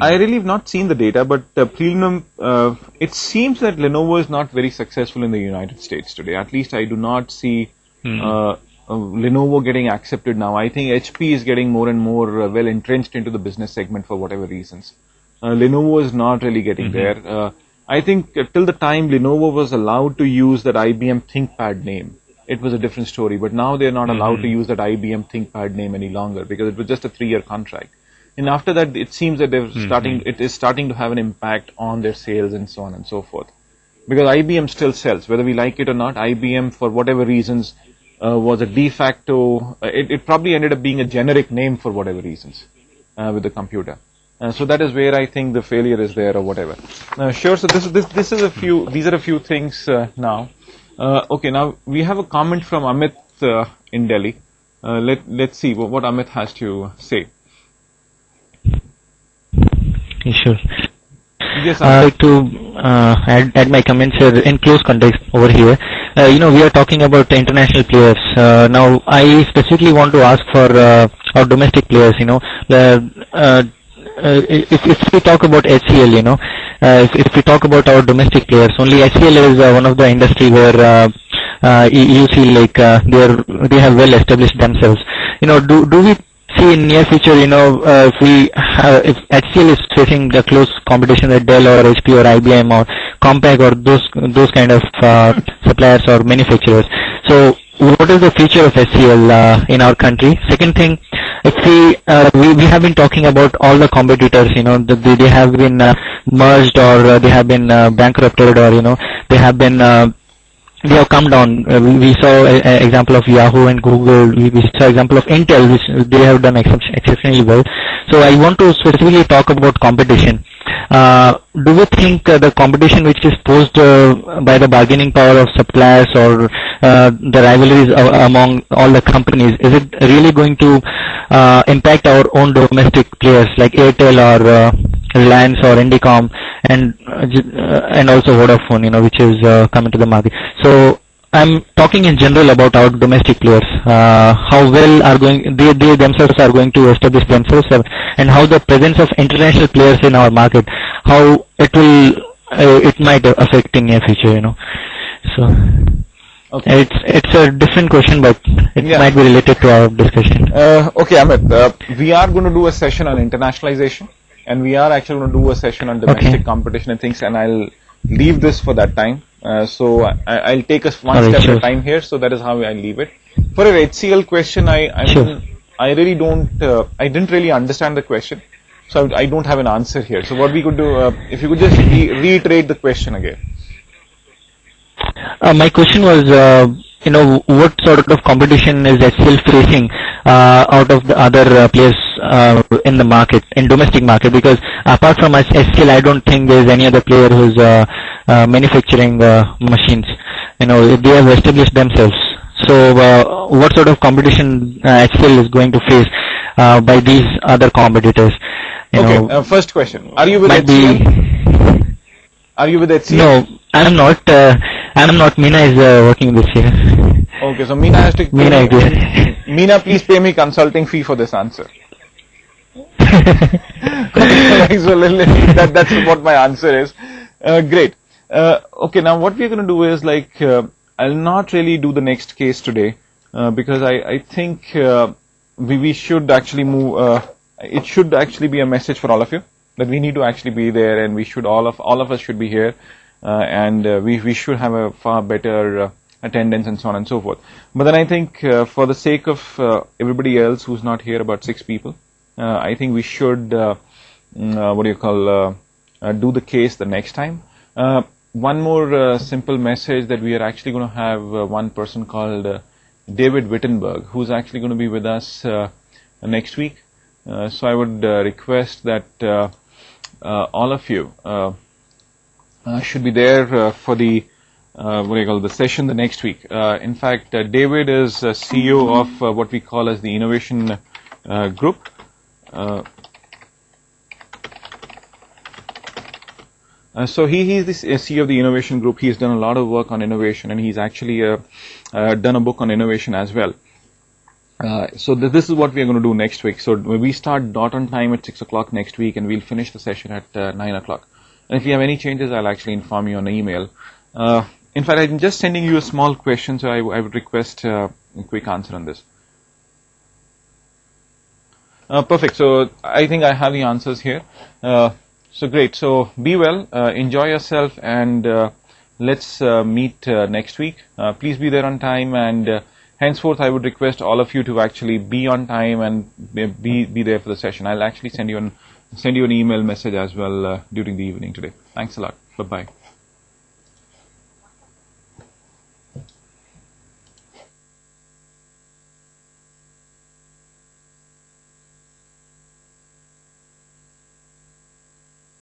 I really have not seen the data, but it seems that Lenovo is not very successful in the United States today. At least I do not see Lenovo getting accepted now. I think HP is getting more and more well entrenched into the business segment for whatever reasons. Lenovo is not really getting there. I think till the time Lenovo was allowed to use that IBM ThinkPad name, it was a different story. But now they are not allowed to use that IBM ThinkPad name any longer because it was just a 3-year contract. And after that, it seems that it is starting to have an impact on their sales and so on and so forth. Because IBM still sells, whether we like it or not. IBM, for whatever reasons, was a de facto. It probably ended up being a generic name for whatever reasons with the computer. So that is where I think the failure is there or whatever. Sure. So this is a few. These are a few things now. Okay. Now we have a comment from Amit in Delhi. Let's see what Amit has to say.
Sure.
Yes,
I'd like to add my comments in close context over here. We are talking about international players. Now, I specifically want to ask for our domestic players. If we talk about HCL, if we talk about our domestic players, only HCL is one of the industry where you see like they have well established themselves. Do we see in near future, if HCL is facing the close competition with Dell or HP or IBM or Compaq or those kind of suppliers or manufacturers. So what is the future of HCL in our country? Second thing, if we have been talking about all the competitors, they have been merged or they have been bankrupted or they have come down. We saw an example of Yahoo and Google. We saw example of Intel, which they have done exceptionally well. So I want to specifically talk about competition. Do we think the competition which is posed by the bargaining power of suppliers or the rivalries among all the companies, is it really going to impact our own domestic players like Airtel or Reliance or Indicom, and also Vodafone, which is coming to the market. So I'm talking in general about our domestic players, how well they themselves are going to establish themselves, and how the presence of international players in our market, how it might affect in near future, So
Okay.
it's a different question, but it might be related to our discussion.
Okay, Amit, we are going to do a session on internationalization, and we are actually going to do a session on domestic competition and things, and I'll leave this for that time. So I'll take us one step at a time here, so that is how I leave it. For your HCL question, I really don't, I didn't really understand the question, so I don't have an answer here. So what we could do, if you could just reiterate the question again.
My question was, what sort of competition is HCL facing out of the other players in the market, in domestic market? Because apart from HCL, I don't think there is any other player who's manufacturing machines. They have established themselves. So, what sort of competition HCL is going to face by these other competitors?
Okay, first question: are you with HCL? Are you with HCL?
No, I'm not. I'm not. Mina is working this year.
Okay, so Mina has to. Mina, please pay me consulting fee for this answer. So that's what my answer is. Great. Okay, now what we're going to do is I'll not really do the next case today because I think we should actually move. It should actually be a message for all of you that we need to actually be there, and we should all of us should be here, and we should have a far better attendance and so on and so forth. But then I think for the sake of everybody else who's not here, about 6 people, I think we should do the case the next time. One more simple message, that we are actually going to have one person called David Wittenberg, who's actually going to be with us next week. So I would request that all of you should be there for the the session the next week. In fact, David is CEO of what we call as the Innovation Group. So he's the CEO of the Innovation Group. He's done a lot of work on innovation, and he's actually done a book on innovation as well. So this is what we are going to do next week. So we start dot on time at 6 o'clock next week, and we'll finish the session at 9 o'clock. And if you have any changes, I'll actually inform you on email. In fact, I'm just sending you a small question, so I would request a quick answer on this. Perfect. So I think I have the answers here. So great. So be well, enjoy yourself, and let's meet next week. Please be there on time, and henceforth I would request all of you to actually be on time and be there for the session. I'll actually send you an email message as well during the evening today. Thanks a lot. Bye-bye.